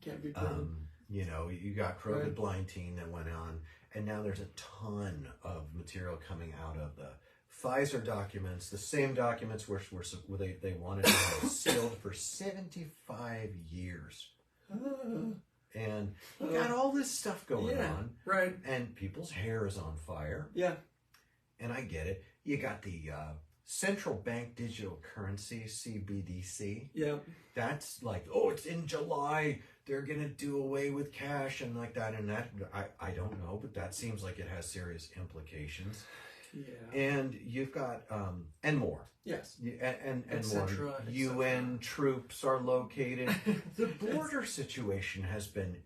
can't be proven. You got COVID-19 that went on, and now there's a ton of material coming out of the Pfizer documents, the same documents where they wanted to have it sealed for 75 years. And you got all this stuff going on. Right. And people's hair is on fire. Yeah. And I get it. You got the central bank digital currency, CBDC. Yeah. That's like, oh, it's in July. They're going to do away with cash and like that. And that, I don't know, but that seems like it has serious implications. Yeah. And you've got, and more. Yes. And more. UN troops are located. The border situation has been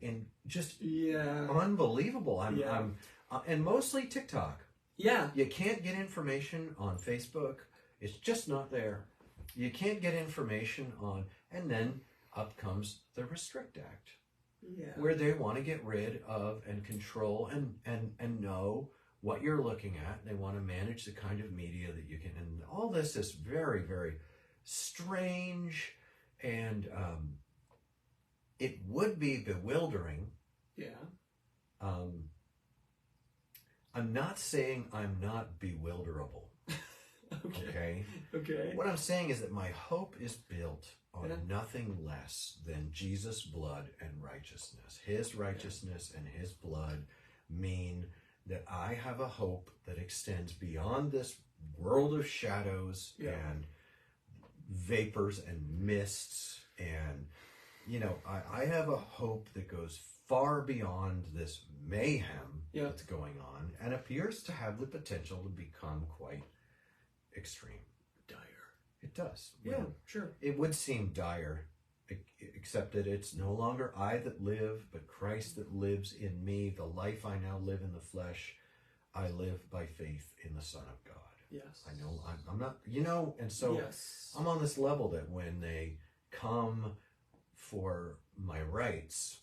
just unbelievable. And mostly TikTok. Yeah. You can't get information on Facebook. It's just not there. You can't get information on, and then up comes the Restrict Act. Yeah. Where they want to get rid of and control and know what you're looking at. They want to manage the kind of media that you can, and all this is very, very strange, and it would be bewildering. Yeah. I'm not saying I'm not bewilderable. Okay. Okay. What I'm saying is that my hope is built on nothing less than Jesus' blood and righteousness. His righteousness and his blood mean that I have a hope that extends beyond this world of shadows and vapors and mists. And, you know, I have a hope that goes far beyond this mayhem that's going on and appears to have the potential to become quite extreme. Dire. It does. Yeah, sure. It would seem dire, except that it's no longer I that live, but Christ that lives in me. The life I now live in the flesh, I live by faith in the Son of God. Yes. I know I'm not, you know, and so I'm on this level that when they come for my rights,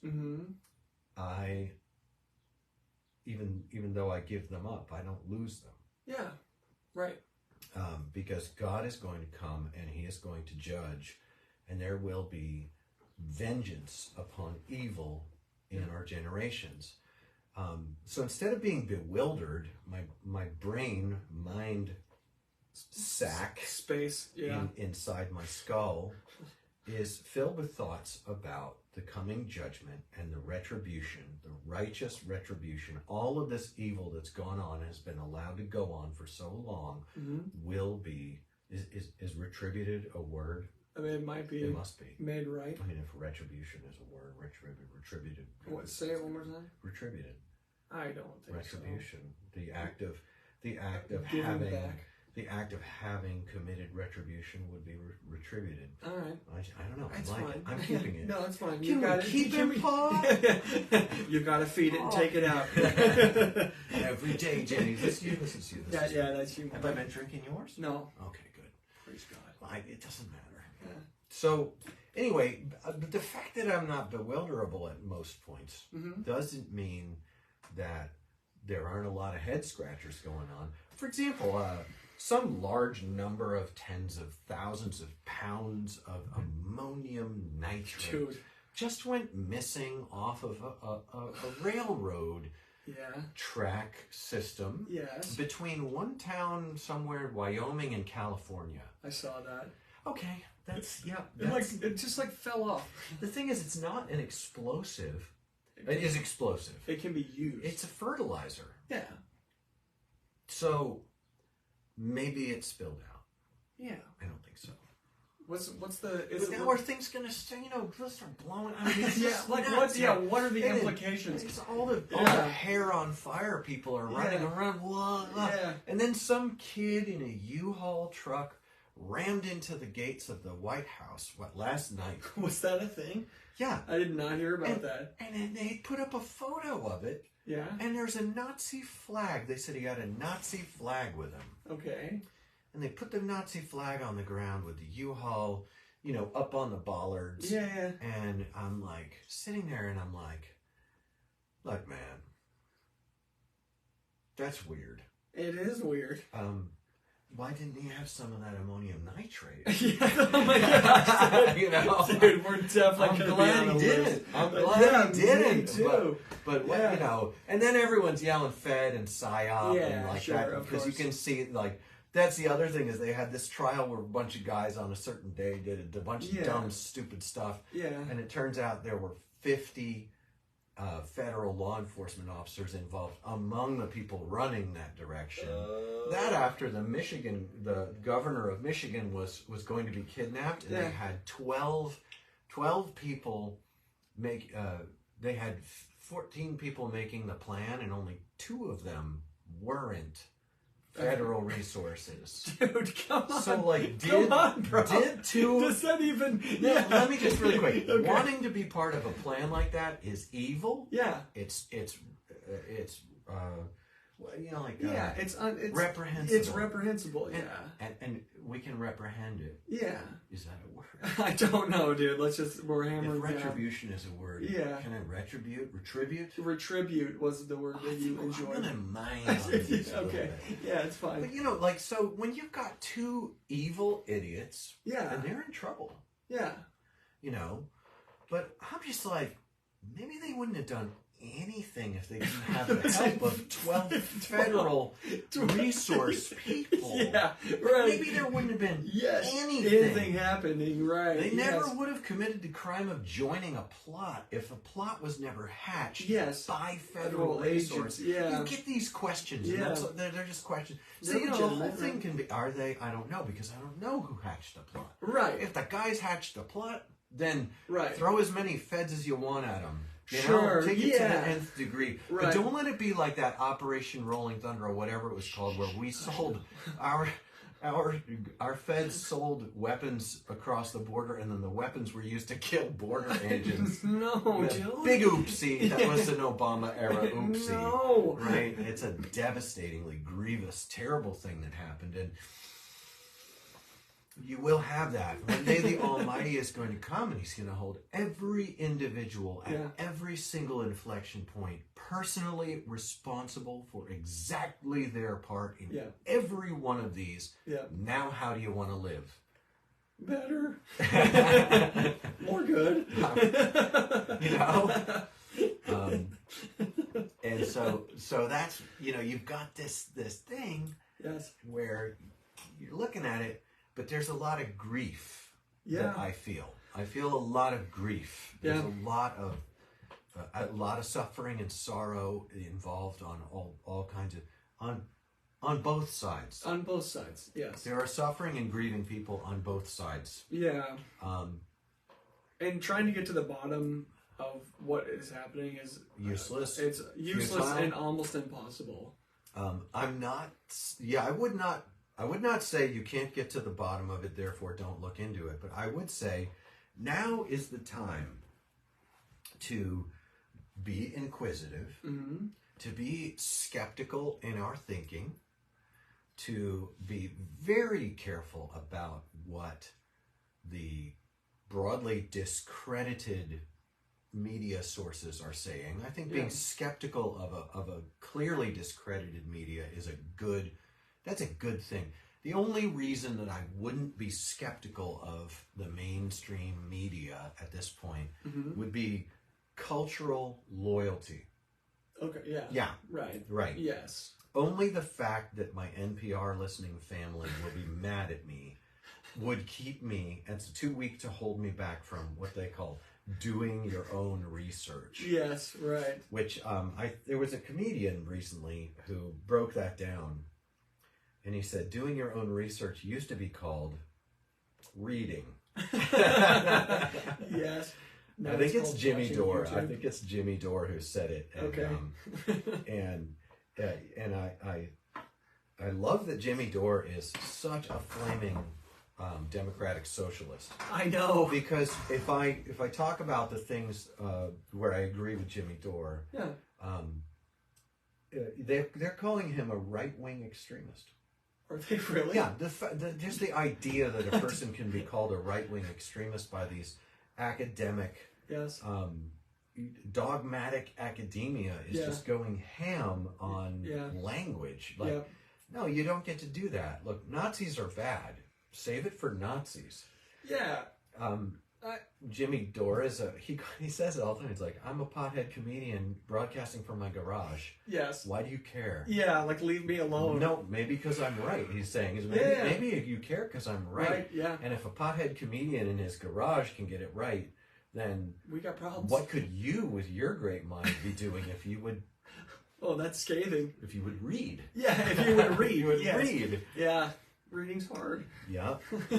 I, even though I give them up, I don't lose them. Yeah, right. Because God is going to come and he is going to judge, and there will be vengeance upon evil in our generations. So instead of being bewildered, my mind sack space inside my skull is filled with thoughts about the coming judgment and the retribution, the righteous retribution. All of this evil that's gone on, has been allowed to go on for so long, will be, is retributed a word? I mean, it might be. It must be. Made right. I mean, if retribution is a word, retributed. What, say it one more time? Retributed. I don't think retribution. So. The act of giving back. The act of having committed retribution would be retributed. All right. I don't know. That's I like fine. it. I'm keeping it. No, that's fine. You got to keep it, Paul. You got to feed it and take it out. Every day, Jenny. This is you. That's you. Have I been drinking yours? No. Okay, good. Praise God. It doesn't matter. Yeah. So, anyway, the fact that I'm not bewilderable at most points doesn't mean that there aren't a lot of head scratchers going on. For example, some large number of tens of thousands of pounds of ammonium nitrate just went missing off of a railroad track system between one town somewhere in Wyoming and California. I saw that. Okay, that's it just like fell off. The thing is, it's not an explosive. It is explosive. It can be used. It's a fertilizer. Yeah. So maybe it spilled out. Yeah. I don't think so. What's the? But now are things gonna start? Let's start blowing. I mean, what are the implications? It's all the hair on fire people are running around. Yeah. And then some kid in a U-Haul truck rammed into the gates of the White House. Last night? Was that a thing? Yeah. I did not hear about that. And then they put up a photo of it. Yeah. And there's a Nazi flag. They said he had a Nazi flag with him. Okay. And they put the Nazi flag on the ground with the U-Haul, up on the bollards. Yeah. And I'm like, sitting there and I'm like, look, man, that's weird. It is weird. Why didn't he have some of that ammonium nitrate? Oh my gosh, dude, we're definitely I'm glad he didn't. I'm glad he didn't. Too. But what, and then everyone's yelling Fed and PSYOP and like that, because you can see that's the other thing, is they had this trial where a bunch of guys on a certain day did a bunch of dumb, stupid stuff. Yeah. And it turns out there were 50 federal law enforcement officers involved among the people running that direction. That after the governor of Michigan was going to be kidnapped, and they had 12 people they had 14 people making the plan, and only 2 of them weren't federal resources. Dude, come on. So bro. Did 2... Does that even... Yeah. Let me just really quick. Okay. Wanting to be part of a plan like that is evil. Yeah. It's like it's reprehensible. It's reprehensible. Yeah, and we can reprehend it. Yeah, is that a word? I don't know, dude. We're hammering. If retribution is a word, can I retribute? Retribute was the word that you enjoyed. I'm gonna mine on this okay, yeah, it's fine. But so when you've got two evil idiots, and they're in trouble, but I'm just like, maybe they wouldn't have done anything if they didn't have the help of 12 federal resource people. Yeah, right. Maybe there wouldn't have been anything happening, right. They never would have committed the crime of joining a plot if a plot was never hatched by federal resources. You get these questions, and they're just questions. So the whole thing can be, are they? I don't know, because I don't know who hatched the plot. Right. If the guys hatched the plot, then throw as many feds as you want at them. Take it to the nth degree. Right. But don't let it be like that Operation Rolling Thunder or whatever it was called, where we sold our feds sold weapons across the border, and then the weapons were used to kill border agents. Big oopsie. That was an Obama era oopsie. Right? It's a devastatingly grievous, terrible thing that happened, and you will have that. One day the Almighty is going to come, and he's going to hold every individual at every single inflection point personally responsible for exactly their part in every one of these. Now, how do you want to live? Better. More good. And so that's, you've got this thing where you're looking at it, but there's a lot of grief that I feel. I feel a lot of grief. There's a lot of suffering and sorrow involved on all kinds of on both sides. On both sides, yes. There are suffering and grieving people on both sides. Yeah. And trying to get to the bottom of what is happening is useless. It's useless and almost impossible. I would not say you can't get to the bottom of it, therefore don't look into it. But I would say now is the time to be inquisitive, to be skeptical in our thinking, to be very careful about what the broadly discredited media sources are saying. I think being skeptical of a clearly discredited media is that's a good thing. The only reason that I wouldn't be skeptical of the mainstream media at this point would be cultural loyalty. Okay, yeah. Yeah. Right. Yes. Only the fact that my NPR listening family will be mad at me would keep me, and it's too weak to hold me back from what they call doing your own research. Yes, right. Which there was a comedian recently who broke that down. And he said, doing your own research used to be called reading. Yes. I think it's Jimmy Dore. I think it's Jimmy Dore who said it. And, okay. And I love that Jimmy Dore is such a flaming democratic socialist. I know. Because if I talk about the things where I agree with Jimmy Dore, they're calling him a right-wing extremist. Are they really? Yeah, just the idea that a person can be called a right-wing extremist by these academic, dogmatic academia is just going ham on language. No, you don't get to do that. Look, Nazis are bad. Save it for Nazis. Yeah. Jimmy Dore is he says it all the time. He's like, I'm a pothead comedian broadcasting from my garage. Yes. Why do you care? Yeah, like leave me alone. No, maybe because I'm right. He's saying maybe you care because I'm right. Yeah. And if a pothead comedian in his garage can get it right, then we got problems. What could you, with your great mind, be doing if you would? Oh, that's scathing. If you would read. Yeah, if you would read. You would read. Yeah. Reading's hard. Yeah.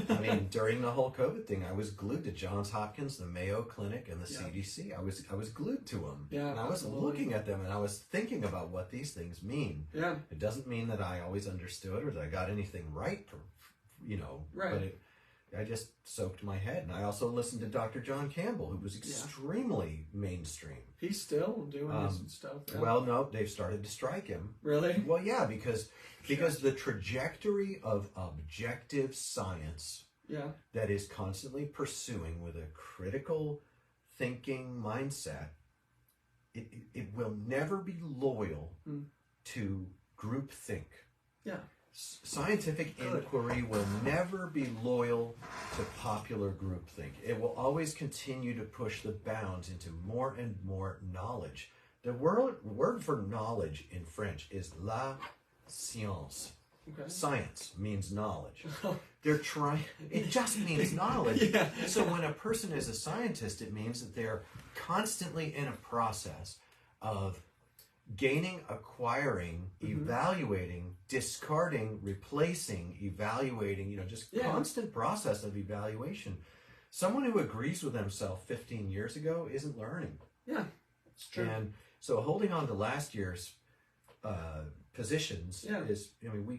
I mean, during the whole COVID thing, I was glued to Johns Hopkins, the Mayo Clinic, and the CDC. I was glued to them. Yeah, and I was looking at them, and I was thinking about what these things mean. Yeah. It doesn't mean that I always understood or that I got anything right, Right. I just soaked my head. And I also listened to Dr. John Campbell, who was extremely mainstream. He's still doing his stuff. Yeah. Well, no, they've started to strike him. Really? Well, yeah, because the trajectory of objective science that is constantly pursuing with a critical thinking mindset, it will never be loyal to groupthink. Yeah. Scientific inquiry will never be loyal to popular groupthink. It will always continue to push the bounds into more and more knowledge. The word for knowledge in French is la science. Okay. Science means knowledge. They're trying, it just means knowledge. Yeah. So when a person is a scientist, it means that they're constantly in a process of gaining, acquiring, evaluating, discarding, replacing, evaluating, just constant process of evaluation. Someone who agrees with themselves 15 years ago isn't learning. Yeah, it's true. And so holding on to last year's positions is,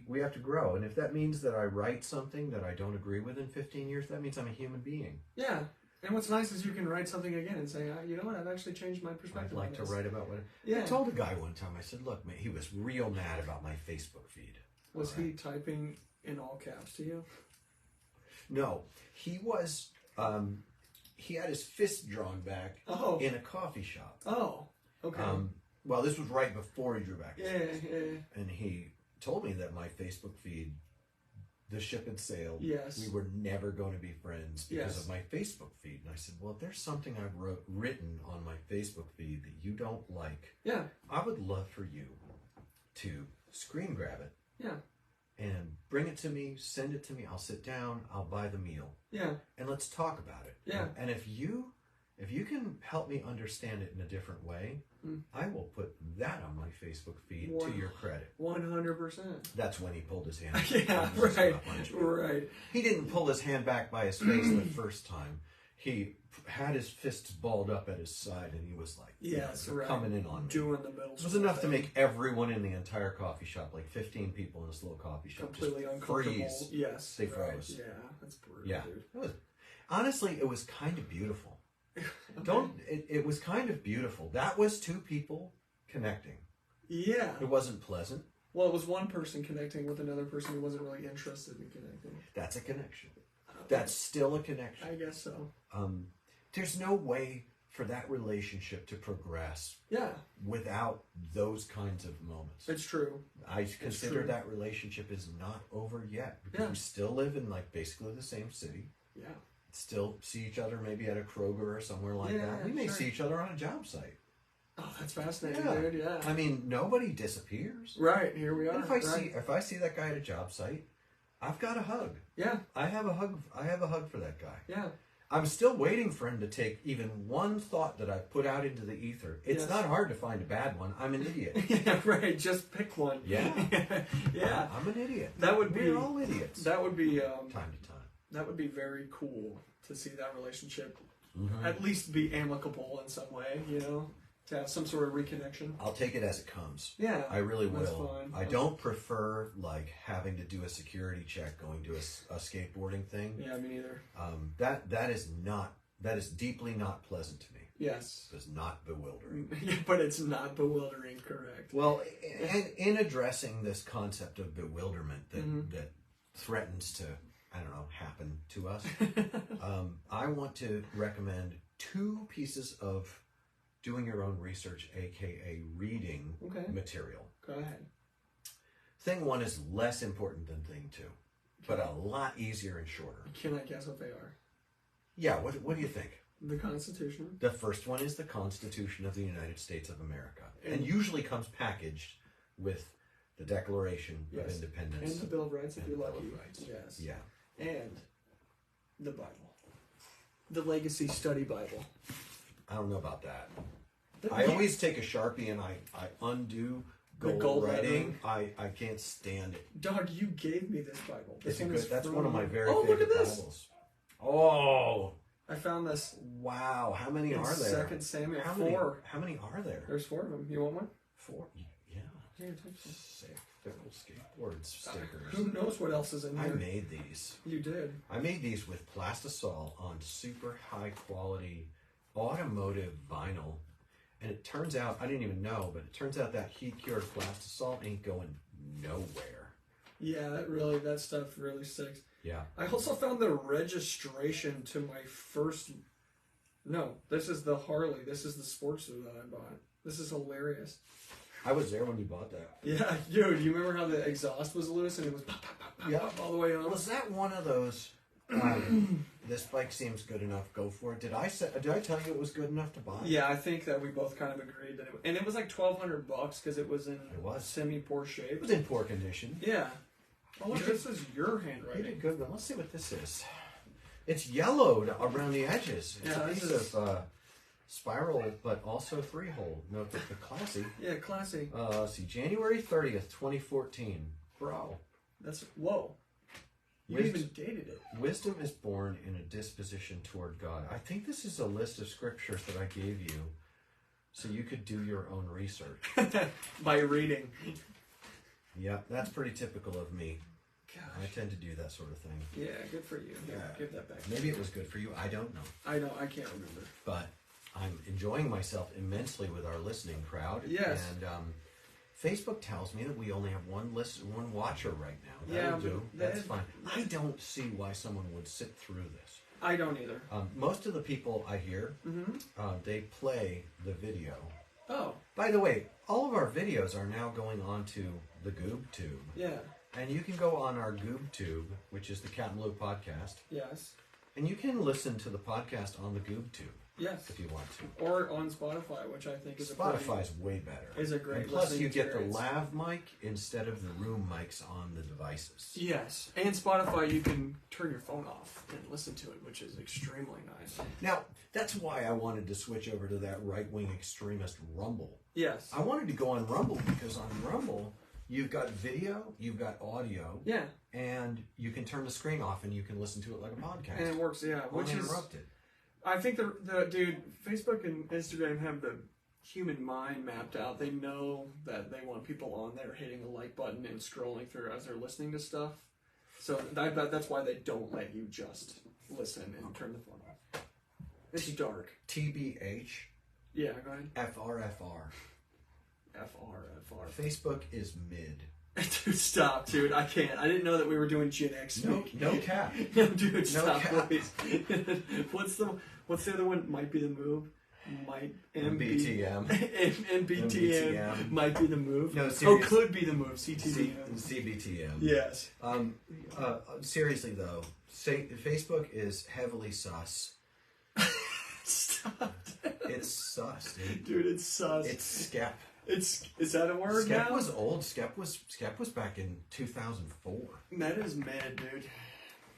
we have to grow. And if that means that I write something that I don't agree with in 15 years, that means I'm a human being. Yeah. And what's nice is you can write something again and say, you know what, I've actually changed my perspective. I'd like to write about what... Yeah. I told a guy one time, I said, look, man, he was real mad about my Facebook feed. Was he typing in all caps to you? No. He was... he had his fist drawn back in a coffee shop. Oh, okay. Well, this was right before he drew back his fist. Yeah. And he told me that my Facebook feed... the ship had sailed. Yes. We were never going to be friends because of my Facebook feed. And I said, well, if there's something I've written on my Facebook feed that you don't like, I would love for you to screen grab it. Yeah. And bring it to me, send it to me. I'll sit down, I'll buy the meal. Yeah. And let's talk about it. Yeah. And if you can help me understand it in a different way, I will put that on my Facebook feed to your credit. 100%. That's when he pulled his hand. Yeah, right. He didn't pull his hand back by his face the first time. He had his fists balled up at his side, and he was like, coming in on me. Doing the middle. It was enough to make everyone in the entire coffee shop, like 15 people in this little coffee shop, completely just uncomfortable. freeze. Yes, They froze. Yeah, that's brutal. Yeah, dude. Honestly, it was kind of beautiful. It was kind of beautiful. That was two people connecting. Yeah. It wasn't pleasant. Well, it was one person connecting with another person who wasn't really interested in connecting. That's a connection. That's still a connection. I guess so. There's no way for that relationship to progress without those kinds of moments. It's true. I consider that relationship is not over yet because we still live in basically the same city. Yeah. Still see each other maybe at a Kroger or somewhere like that. We may see each other on a job site. Oh, that's fascinating, dude. Yeah. I mean, nobody disappears. Right, here we are. And if I see that guy at a job site, I've got a hug. Yeah. I have a hug for that guy. Yeah. I'm still waiting for him to take even one thought that I put out into the ether. It's not hard to find a bad one. I'm an idiot. Yeah, right. Just pick one. Yeah. Yeah. I'm an idiot. We're all idiots. That would be time to time. That would be very cool to see that relationship at least be amicable in some way, to have some sort of reconnection. I'll take it as it comes. Yeah. I really will. That's fine. I don't prefer having to do a security check going to a skateboarding thing. Yeah, me neither. That is deeply not pleasant to me. Yes. It's not bewildering. Yeah, but it's not bewildering, correct. Well, and in addressing this concept of bewilderment that threatens to, happen to us, I want to recommend two pieces of doing your own research, aka reading material. Go ahead. Thing one is less important than thing two, but a lot easier and shorter. Can I guess what they are? Yeah, what do you think? The Constitution. The first one is the Constitution of the United States of America, and usually comes packaged with the Declaration of Independence. And the Bill of Rights, if you're lucky. Bill of Rights. Yes. Yeah. And the Bible. The Legacy Study Bible. I don't know about that. I always take a Sharpie and I undo gold writing. I can't stand it. Dog, you gave me this Bible. That's one of my very favorite Bibles. Oh! I found this. Wow, how many are there? 2 Samuel 4. How many are there? There's 4 of them. You want one? 4? Yeah. Here, take one. Sick. They're little skateboard stickers. Who knows what else is in I here? made these. You did. I made these with plastisol on super high quality automotive vinyl. And it turns out, I didn't even know, but it turns out that heat cured plastisol ain't going nowhere. Yeah, that stuff really sticks. Yeah. I also found the registration to my first. No, this is the Harley. This is the Sportster that I bought. This is hilarious. I was there when you bought that. Yeah, dude, you remember how the exhaust was loose and it was pop, pop, pop, pop, pop all the way on? Was that one of those? This bike seems good enough. Go for it. Did I tell you it was good enough to buy? Yeah, I think that we both kind of agreed that and it was like $1,200 because it was in semi-poor shape. It was in poor condition. Yeah. Oh, look, this is your You handwriting. did good, but let's see what this is. It's yellowed around the edges. It's a piece of spiral, but also 3-hole. Note that the classy. Yeah, classy. Let's see, January 30th, 2014. Bro. That's whoa. You even dated it. Wisdom is born in a disposition toward God. I think this is a list of scriptures that I gave you so you could do your own research. By reading. Yeah, that's pretty typical of me. Gosh. I tend to do that sort of thing. Yeah, good for you. Yeah, give that back. Maybe it was good for you. I don't know. I know. I can't remember. But I'm enjoying myself immensely with our listening crowd. Yes. And Facebook tells me that we only have one watcher right now. Yeah, That'll do. but That's fine. I don't see why someone would sit through this. I don't either. Most of the people I hear, they play the video. Oh. By the way, all of our videos are now going onto the GoobTube. Yeah. And you can go on our GoobTube, which is the CapmLew podcast. Yes. And you can listen to the podcast on the GoobTube. Yes. If you want to. Or on Spotify, which I think is Spotify's way better. Is a great and plus you get experience. the lav mic instead of the room mics on the devices. Yes. And Spotify, you can turn your phone off and listen to it, which is extremely nice. Now, that's why I wanted to switch over to that right-wing extremist Rumble. Yes. I wanted to go on Rumble because on Rumble, you've got video, you've got audio. Yeah. And you can turn the screen off and you can listen to it like a podcast. And it works, yeah. Which is uninterrupted. I think the dude, Facebook and Instagram have the human mind mapped out. They know that they want people on there hitting the like button and scrolling through as they're listening to stuff. So I bet that's why they don't let you just listen and turn the phone off. It's dark. TBH. Yeah, go ahead. FRFR. FR. Facebook is mid. Dude, stop, dude. I can't. I didn't know that we were doing Gen X. No cap. No, dude, stop, cap. please. What's the other one? Might be the move. Might MBTM. MBTM might be the move. No, seriously. could be the move. CTM. CBTM. Yes. Seriously though, Facebook is heavily sus. Stop. It's sus, dude. Dude, it's sus. It's skep. Is that a word Skep now? was old. Skep was back in 2004. Meta is mad, dude.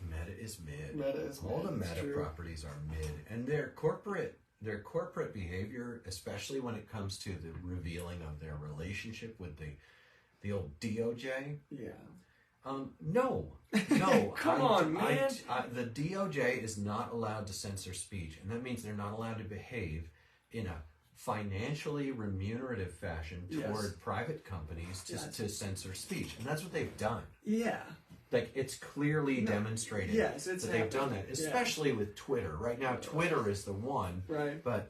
Meta is mid. Meta is All mid, the it's meta true. properties are mid, and their corporate behavior, especially when it comes to the revealing of their relationship with the old DOJ. Yeah. No. Come on, man. The DOJ is not allowed to censor speech, and that means they're not allowed to behave in a financially remunerative fashion toward private companies to censor speech, and that's what they've done. Yeah. Like, it's clearly demonstrated Yes, it's that they've done that, especially with Twitter. Right now, Twitter is the one. Right. But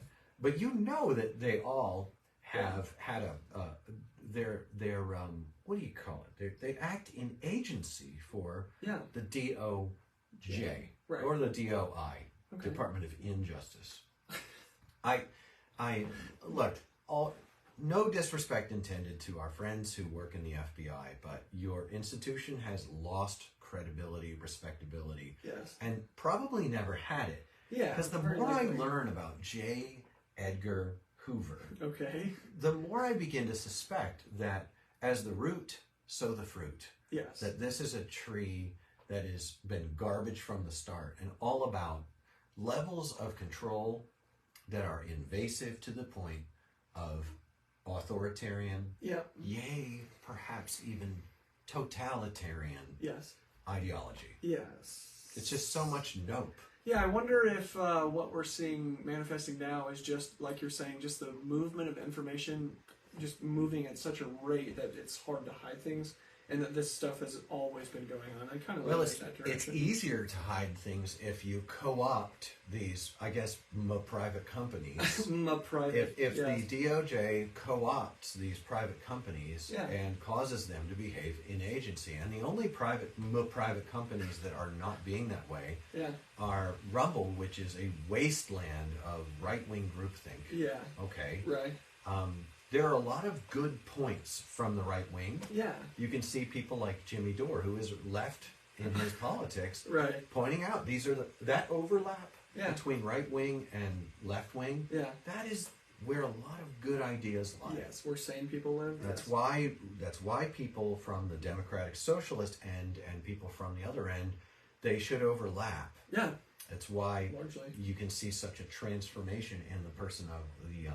you know that they all have had their what do you call it? They act in agency for the DOJ or the DOI, Department of Injustice. I look, no disrespect intended to our friends who work in the FBI, but your institution has lost credibility, respectability, and probably never had it. Yeah. Because the more I learn about J. Edgar Hoover, the more I begin to suspect that as the root, so the fruit. Yes. That this is a tree that has been garbage from the start and all about levels of control that are invasive to the point of authoritarian, yea, perhaps even totalitarian ideology. Yes. It's just so much nope. Yeah, I wonder if what we're seeing manifesting now is just, like you're saying, just the movement of information just moving at such a rate that it's hard to hide things, and that this stuff has always been going on. I kind of Well, like it's, that it's direction. easier to hide things if you co-opt these, I guess, private companies. My private. If yeah. the DOJ co-opts these private companies Yeah. and causes them to behave in agency, and the only private companies that are not being that way Yeah. are Rumble, which is a wasteland of right-wing groupthink. Yeah. Okay. Right. There are a lot of good points from the right wing. Yeah. You can see people like Jimmy Dore, who is left in his politics, Right. pointing out these are that overlap Yeah. between right wing and left wing. Yeah. That is where a lot of good ideas lie. Yes, where sane people live. That's yes. why people from the Democratic Socialist end and people from the other end, they should overlap. Yeah. That's why Largely. you can see such a transformation in the person of the.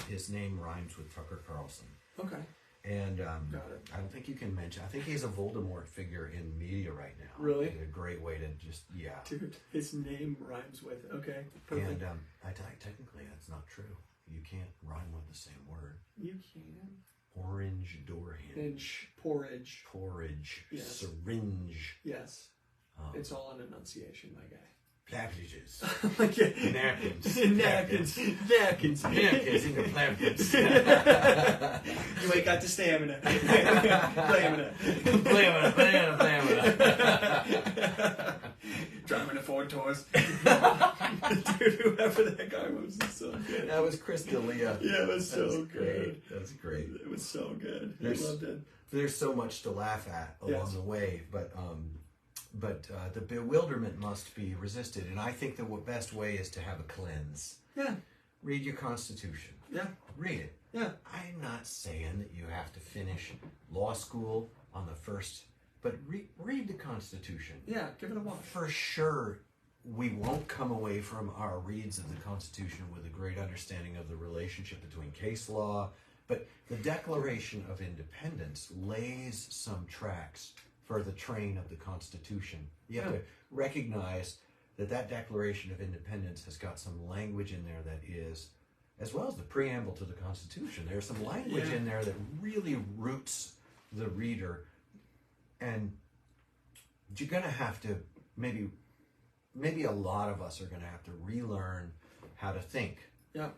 His name rhymes with Tucker Carlson. Okay. And Got it. I don't think you can mention. I think he's a Voldemort figure in media right now. Really? It's a great way to just Dude, his name rhymes with. Okay. Perfect. And technically that's not true. You can't rhyme with the same word. You can. Orange door hinge. Porridge. Porridge. Yes. Syringe. Yes. It's all an enunciation, my guy. Packages. Okay. Napkins. Napkins. Napkins. Napkins in the napkins. You ain't got the stamina. Stamina. Driving a Ford Taurus. Dude, whoever that guy was so good. That was Chris D'Elia. Yeah, it was so good. That's great. It was so good. I There's- loved it. There's so much to laugh at along Yes. the way, but the bewilderment must be resisted, and I think the best way is to have a cleanse. Yeah. Read your Constitution. Yeah. Read it. Yeah. I'm not saying that you have to finish law school on the first, but read the Constitution. Yeah. Give it a watch. For sure, we won't come away from our reads of the Constitution with a great understanding of the relationship between case law, but the Declaration of Independence lays some tracks for the train of the Constitution. You have to recognize that Declaration of Independence has got some language in there that is, as well as the preamble to the Constitution, there's some language in there that really roots the reader, and you're going to have to, maybe a lot of us are going to have to relearn how to think. Yeah.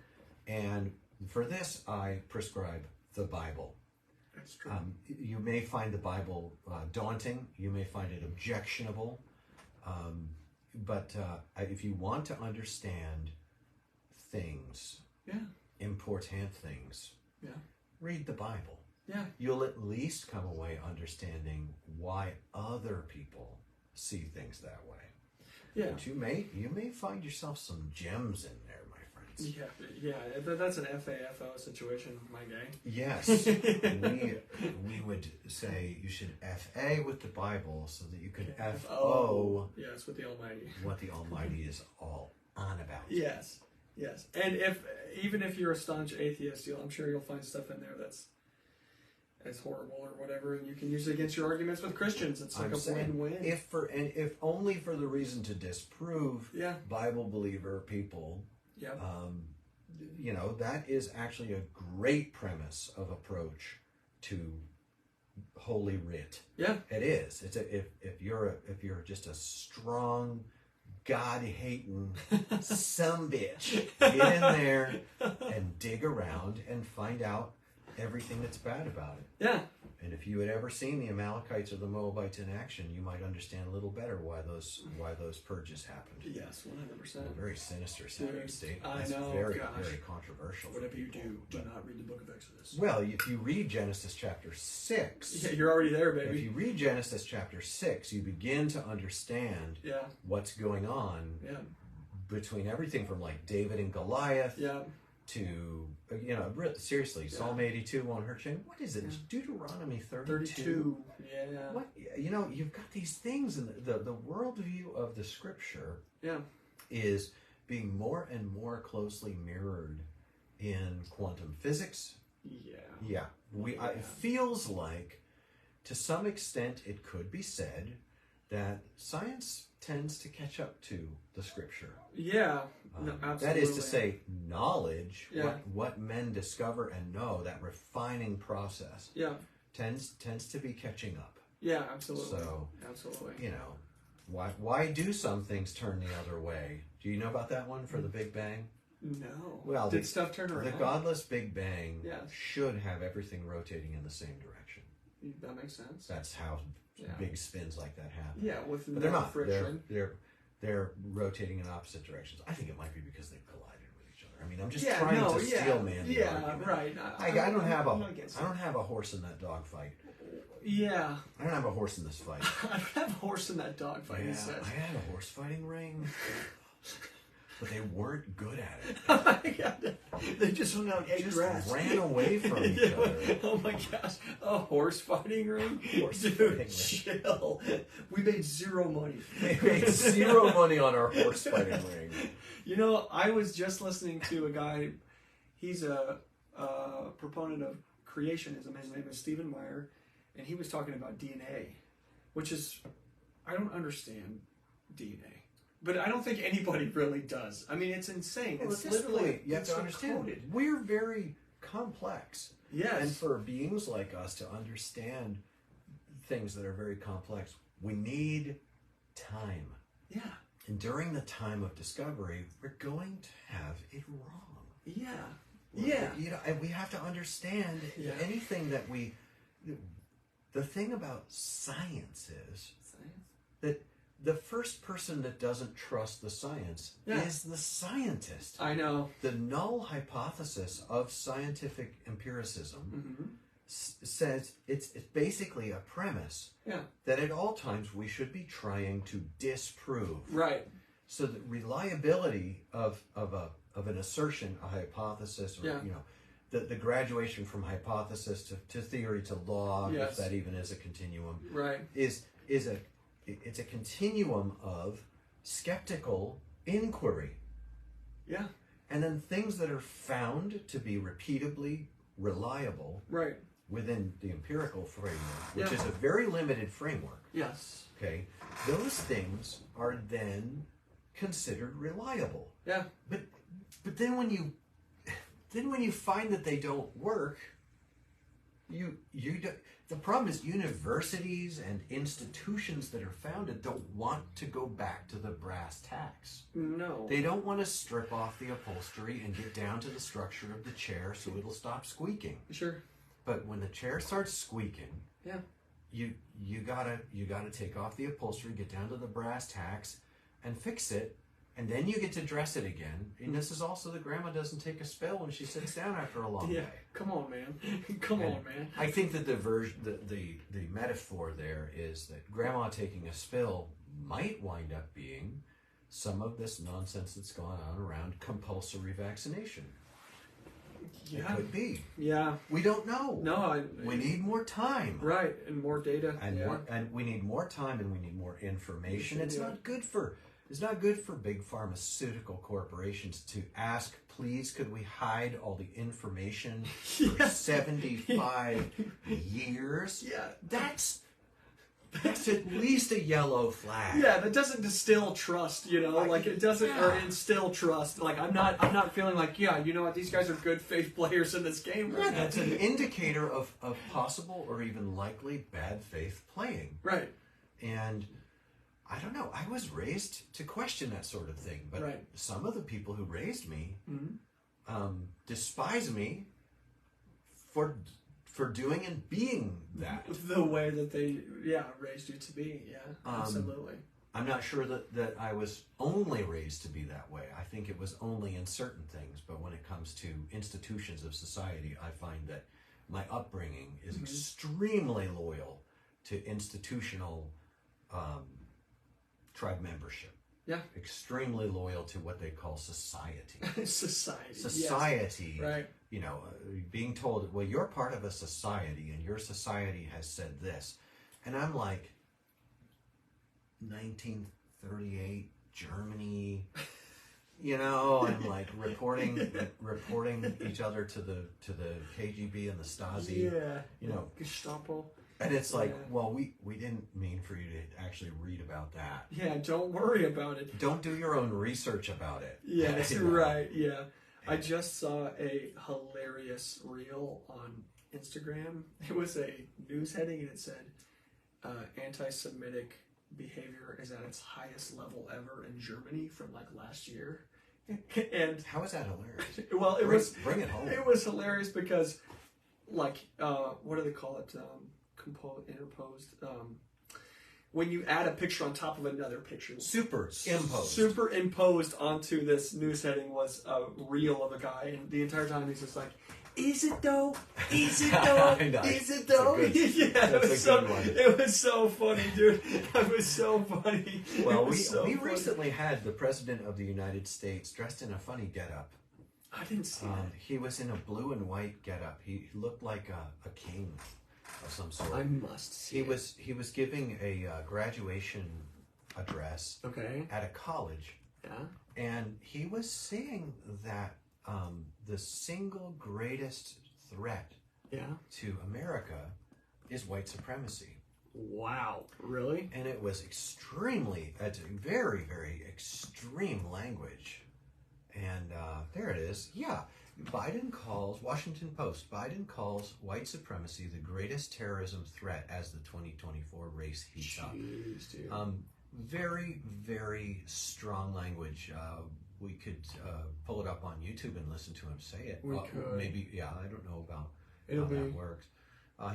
And for this, I prescribe the Bible. That's true. You may find the Bible daunting. You may find it objectionable. But if you want to understand things, important things, read the Bible. Yeah. You'll at least come away understanding why other people see things that way. Yeah. But you may find yourself some gems in there, my friends. Yeah. That's an FAFO situation, my guy. Yes, we would say you should FA with the Bible so that you could FO Yes, with the Almighty. what the Almighty is all on about. Yes. And even if you're a staunch atheist, I'm sure you'll find stuff in there that's as horrible or whatever, and you can use it against your arguments with Christians. It's like a win-win. If only for the reason to disprove Bible believer people. Yeah. That is actually a great premise of approach to Holy Writ. Yeah. It is. It's if you're just a strong, God-hating sumbitch, get in there and dig around and find out everything that's bad about it. Yeah. And if you had ever seen the Amalekites or the Moabites in action, you might understand a little better why those purges happened. Yes, 100%. A very sinister sounding statement. I That's know, very, gosh. very controversial. for Whatever you people. do not read the book of Exodus. Well, if you read Genesis chapter 6, Yeah, you're already there, if baby. you read Genesis chapter 6, you begin to understand what's going on between everything from like David and Goliath to, seriously, Psalm 82 won't hurt you. What is it? It's Deuteronomy 32. Yeah. What, you've got these things, and the worldview of the scripture is being more and more closely mirrored in quantum physics. Yeah. It feels like, to some extent, it could be said that science tends to catch up to the scripture. Yeah, no, absolutely. That is to say, knowledge, Yeah. what men discover and know, that refining process, Yeah. tends to be catching up. Yeah, absolutely. So, absolutely. you know, why do some things turn the other way? Do you know about that one for the Big Bang? No. Well, did stuff turn around? The godless Big Bang Yes. should have everything rotating in the same direction. That makes sense. That's how big spins like that happen. Yeah, with but they're no not. friction. They're rotating in opposite directions. I think it might be because they've collided with each other. I mean, I'm just Yeah, trying no, to yeah, steel man the yeah, argument. right. I I'm not against don't have a horse in that dog fight. Yeah. I don't have a horse in this fight. I don't have a horse in that dog fight, he Yeah, says. I had a horse fighting ring, but they weren't good at it. Oh my God. They just hung out and ate Just grass. ran away from each other. Oh my gosh. A horse fighting ring? Horse Dude, fighting ring. chill. We made zero money. They made zero money on our horse fighting ring. You know, I was just listening to a guy, he's a proponent of creationism. His name is Stephen Meyer, and he was talking about DNA, which is, I don't understand DNA. But I don't think anybody really does. I mean, it's insane. Well, it's at this literally, point, you have to understand, coded. we're very complex. Yes. And for beings like us to understand things that are very complex, we need time. Yeah. And during the time of discovery, we're going to have it wrong. Yeah. Yeah. You know, and we have to understand anything that the thing about science is that the first person that doesn't trust the science is the scientist. I know. The null hypothesis of scientific empiricism says it's basically a premise that at all times we should be trying to disprove. Right. So the reliability of an assertion, a hypothesis, or you know, the graduation from hypothesis to theory to law, if that even is a continuum, right, it's a continuum of skeptical inquiry. Yeah. And then things that are found to be repeatably reliable right within the empirical framework, which is a very limited framework. Yes. Okay. Those things are then considered reliable. Yeah. But then when you find that they don't work, the problem is universities and institutions that are founded don't want to go back to the brass tacks. No. They don't want to strip off the upholstery and get down to the structure of the chair so it'll stop squeaking. Sure. But when the chair starts squeaking, you gotta take off the upholstery, get down to the brass tacks, and fix it. And then you get to dress it again. And this is also the grandma doesn't take a spill when she sits down after a long day. Come on, man. Come on, man. I think that the metaphor there is that grandma taking a spill might wind up being some of this nonsense that's going on around compulsory vaccination. Yeah. It could be. Yeah. We don't know. No, we need more time. Right, and more data. And we need more time and we need more information. It's not good for big pharmaceutical corporations to ask, please, could we hide all the information for 75 years? Yeah. That's at least a yellow flag. Yeah, that doesn't distill trust, you know, like it doesn't or instill trust. Like I'm not feeling like, you know what, these guys are good faith players in this game right now. That's an indicator of possible or even likely bad faith playing. Right. And I don't know. I was raised to question that sort of thing, but some of the people who raised me despise me for doing and being that. The way that they raised you to be. Yeah, absolutely. I'm not sure that I was only raised to be that way. I think it was only in certain things, but when it comes to institutions of society, I find that my upbringing is extremely loyal to institutional tribe membership. Yeah. Extremely loyal to what they call society. Society. Yes. Right. You know, being told, well, you're part of a society and your society has said this. And I'm like, 1938 Germany, you know, and like reporting each other to the KGB and the Stasi. Yeah. You know. Gestapo. And it's like, Yeah. well, we didn't mean for you to actually read about that. Yeah, don't worry about it. Don't do your own research about it. Yeah, that's You know? right. Yeah. I just saw a hilarious reel on Instagram. It was a news heading and it said, anti-Semitic behavior is at its highest level ever in Germany from like last year. And How is that hilarious? well, Bring it home. it was hilarious because like what do they call it? Interposed. When you add a picture on top of another picture. Superimposed onto this news heading was a reel of a guy, and the entire time he's just like, "Is it though? Is it though? Is it though?" Yeah, it was so funny, dude. It was so funny. Well, we recently had the President of the United States dressed in a funny getup. I didn't see that. He was in a blue and white getup. He looked like a king of some sort. I must see. He was giving a graduation address at a college. Yeah. And he was saying that the single greatest threat to America is white supremacy. Wow. Really? And it was it's very, very extreme language. And there it is. Yeah. Washington Post, Biden calls white supremacy the greatest terrorism threat as the 2024 race heats up. Jeez, dude. Very, very strong language. We could pull it up on YouTube and listen to him say it. We could. Maybe, I don't know about how that works.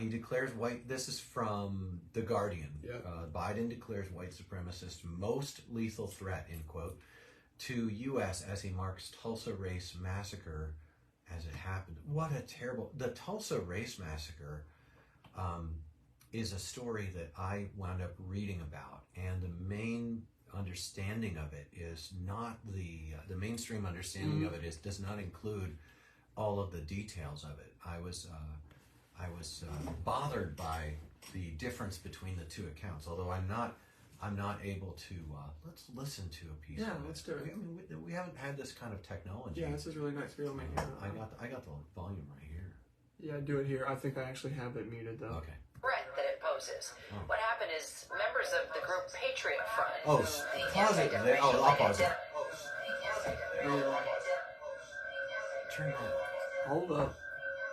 He declares this is from The Guardian. Yep. Biden declares white supremacist most lethal threat, end quote, to U.S. as he marks Tulsa race massacre as it happened. What a terrible... The Tulsa race massacre is a story that I wound up reading about, and the main understanding of it is not the mainstream understanding of it does not include all of the details of it. I was bothered by the difference between the two accounts, although I'm not able to. Let's listen to a piece. Yeah, of let's do it. We haven't had this kind of technology. Yeah, this is really nice. I got the volume right here. Yeah, do it here. I think I actually have it muted though. Okay. Threat that it poses. What happened is members of the group Patriot Front. Oh, pause it. I'll pause it. Turn that. Hold up.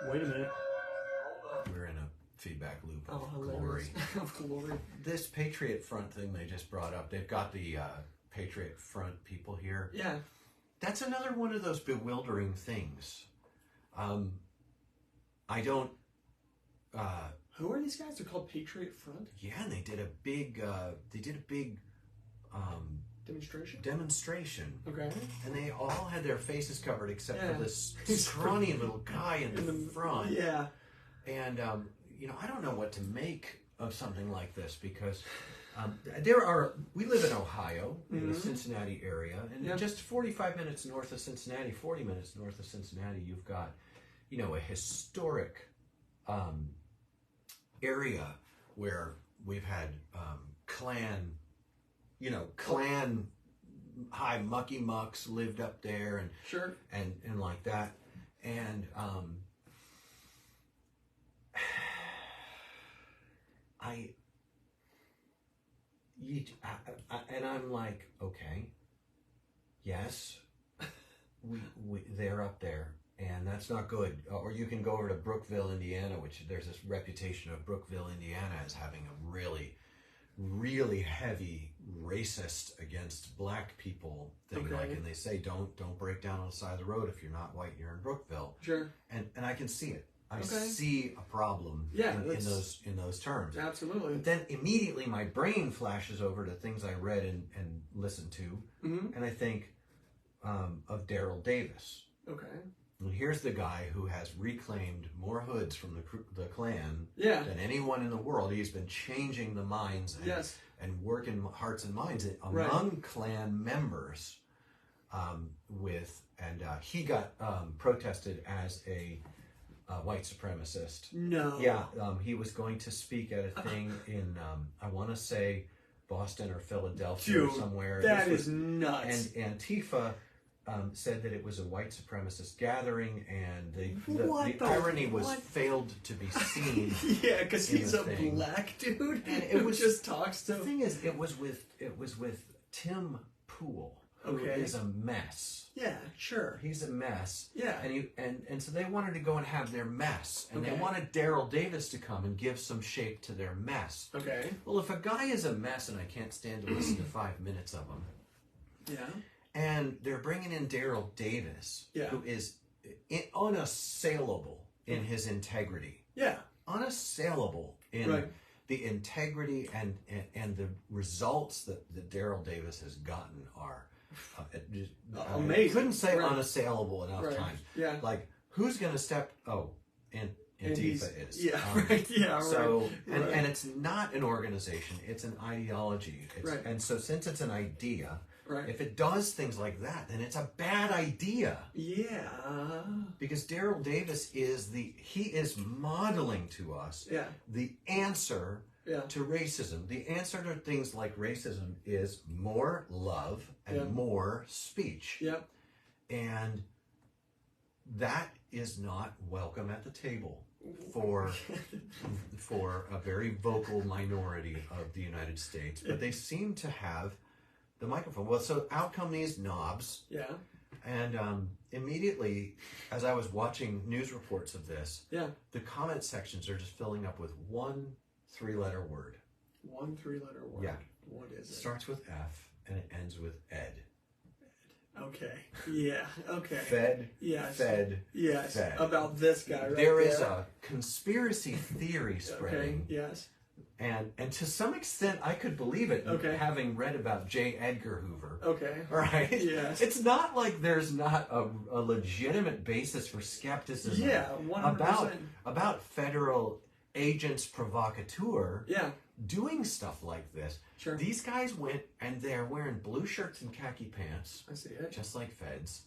Wait a minute. We're in a feedback loop of Oh, glory. hilarious. Of glory. This Patriot Front thing they just brought up, they've got the Patriot Front people here. Yeah. That's another one of those bewildering things. I don't... Who are these guys? They're called Patriot Front? Yeah, and they did a big demonstration. Okay. And they all had their faces covered except for this scrawny little guy in the front. Yeah. And, I don't know what to make of something like this because we live in Ohio, in the Cincinnati area, and just 45 minutes north of Cincinnati, 40 minutes north of Cincinnati, you've got, a historic area where we've had clan high mucky mucks lived up there and sure and like that, and and I'm like, okay, yes, they're up there, and that's not good. Or you can go over to Brookville, Indiana, which there's this reputation of Brookville, Indiana, as having a really, really heavy racist against black people thing. Okay. And they say don't break down on the side of the road if you're not white. You're in Brookville. Sure. And I can see it. I see a problem in those terms. Absolutely. But then immediately my brain flashes over to things I read and listened to, and I think of Daryl Davis. Okay. And here's the guy who has reclaimed more hoods from the Klan than anyone in the world. He's been changing the minds and working hearts and minds among Klan members. He got protested as a white supremacist. No. Yeah, he was going to speak at a thing in, I want to say, Boston or Philadelphia or somewhere. That is nuts. And Antifa said that it was a white supremacist gathering, and What the the irony was what? failed to be seen. Yeah, because in he's the a thing. black dude And it who was just talks The to. thing is, it was with Tim Pool, who Okay. is a mess. Yeah, sure. He's a mess. Yeah. And so they wanted to go and have their mess, and they Okay. wanted Daryl Davis to come and give some shape to their mess. Okay. Well, if a guy is a mess and I can't stand to listen to 5 minutes of him, Yeah. and they're bringing in Daryl Davis, Yeah. who is unassailable in his integrity, Yeah. unassailable in Right. the integrity and the results that Daryl Davis has gotten are Amazing. I couldn't say Right. unassailable enough Right. times. Yeah. Like, who's going to step? Oh, and And he's- Antifa is. Yeah. Right. Yeah. So, right. and it's not an organization, it's an ideology. Right. And so since it's an idea, Right. if it does things like that, then it's a bad idea. Yeah. Because Daryl Davis he is modeling to us Yeah. the answer Yeah. to racism. The answer to things like racism is more love and Yeah. more speech. Yep. And that is not welcome at the table for a very vocal minority of the United States. But they seem to have the microphone. Well, so out come these knobs. Yeah. And immediately, as I was watching news reports of this, Yeah. the comment sections are just filling up with one 3-letter word. 1 3-letter word. Yeah. What is it? Starts with F and it ends with ed. Okay. Yeah. Okay. Fed, Yes. fed, Yes. fed. About this guy right There is a conspiracy theory Okay. spreading. Yes. And to some extent, I could believe it, Okay. having read about J. Edgar Hoover. Okay. Right? Yes. It's not like there's not a legitimate basis for skepticism Yeah. 100%. about federal agents provocateur Yeah. doing stuff like this. Sure. These guys went and they're wearing blue shirts and khaki pants, I see it. just like feds.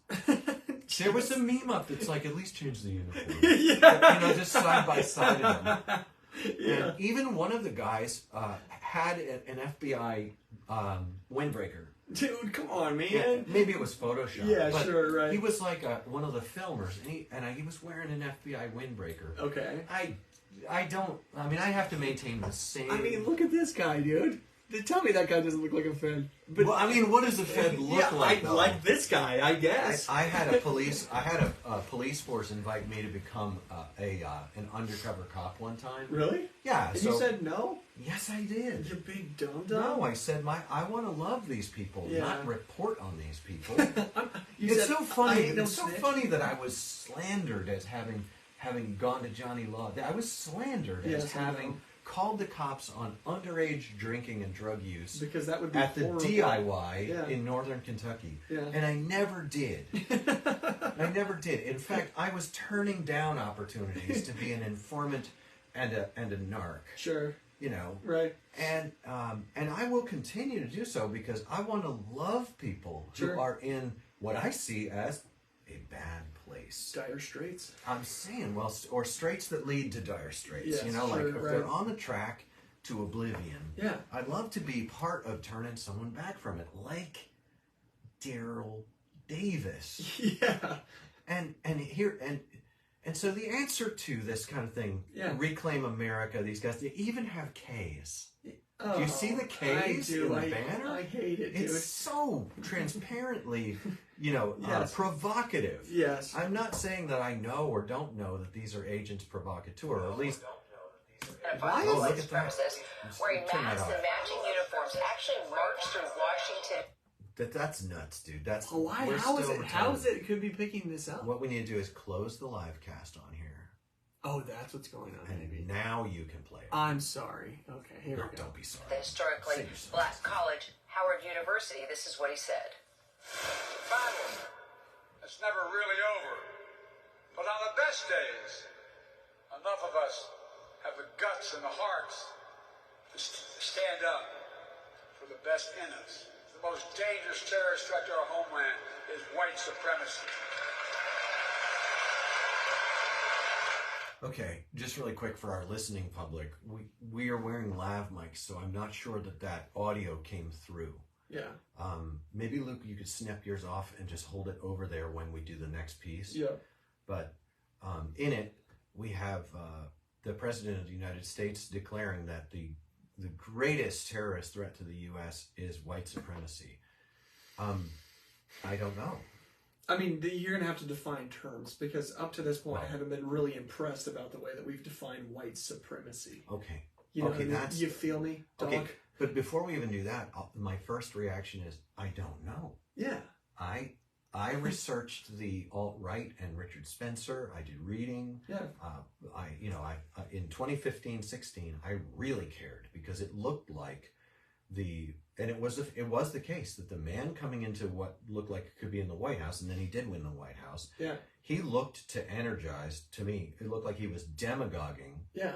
There was a meme up that's like, at least change the uniform. Yeah. Just side by side of them. Yeah. And even one of the guys had an FBI windbreaker. Dude, come on, man. Yeah, maybe it was Photoshop. Yeah, but sure, right. He was like one of the filmers, and he was wearing an FBI windbreaker. Okay. I have to maintain the same. I mean, look at this guy, dude. Tell me that guy doesn't look like a Fed. But well, I mean, what does a Fed look like? Though? like this guy, I guess. I had a police force invite me to become an undercover cop one time. Really? Yeah. And so, you said no? yes, I did. You big dum No, dum. I said I want to love these people, Yeah. not report on these people. You It's said, so funny. I ain't no It's so snitch. funny that I was slandered as having gone to Johnny Law. I was slandered as Yes, I know. having called the cops on underage drinking and drug use Because that would be at the horrible. DIY Yeah. in northern Kentucky. Yeah. And I never did. I never did. In fact, I was turning down opportunities to be an informant and a narc. Sure. You know. Right. And I will continue to do so because I want to love people Sure. who are in what I see as a bad place. Dire straits. I'm saying, well, or straits that lead to dire straits. Yes, you know, sure, like if right. they're on the track to oblivion. Yeah. I'd love to be part of turning someone back from it, like Daryl Davis. Yeah. And so the answer to this kind of thing, Yeah. Reclaim America, these guys, they even have K's. Oh, Do you see the K's I do. in the banner? I hate it, dude. It's so transparently, Yes. provocative. Yes. I'm not saying that I know or don't know that these are agents provocateur, or at least Why Oh, white look at that. supremacists wearing Turn that masks off. and matching uniforms actually marched through Washington. that's nuts, dude. That's Why? we're How is still it? How is retarded. it? Could be picking this up. What we need to do is close the live cast on here, Oh, that's what's going on. and Maybe. now you can play it. I'm sorry. Okay, here No, we go. don't be sorry. The historically Save yourself. black college, Howard University. This is what he said. Battle. It's never really over. But on the best days, enough of us have the guts and the hearts to stand up for the best in us. The most dangerous terrorist threat to our homeland is white supremacy. Okay, just really quick for our listening public, we are wearing lav mics, so I'm not sure that audio came through. Yeah. Maybe Luke, you could snap yours off and just hold it over there when we do the next piece. Yeah. But in it, we have the President of the United States declaring that the greatest terrorist threat to the U.S. is white supremacy. I don't know. I mean, you're going to have to define terms, because up to this point, I haven't been really impressed about the way that we've defined white supremacy. Okay. You know, you feel me, dog? Okay. But before we even do that, my first reaction is, I don't know. Yeah. I researched the alt-right and Richard Spencer. I did reading. Yeah. I in 2015-16, I really cared because it looked like and it was the case that the man coming into what looked like it could be in the White House, and then he did win the White House. Yeah. He looked to energize, to me, it looked like he was demagoguing. Yeah.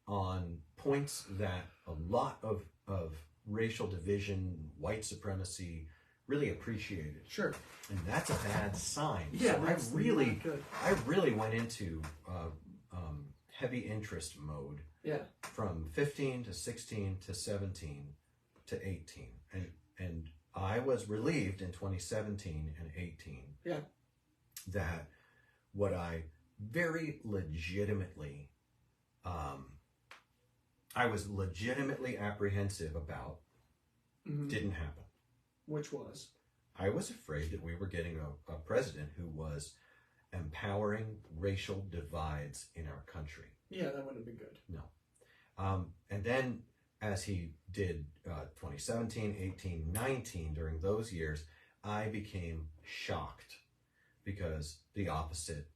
On points that a lot of racial division, white supremacy really appreciated. Sure. And that's a bad sign. Yeah, so I really went into heavy interest mode. Yeah. From 15 to 16 to 17 to 18. And I was relieved in 2017 and 18. Yeah. That what I very legitimately I was legitimately apprehensive about didn't happen. Which was? I was afraid that we were getting a president who was empowering racial divides in our country. Yeah, that wouldn't have been good. No. And then as he did 2017, 18, 19, during those years, I became shocked because the opposite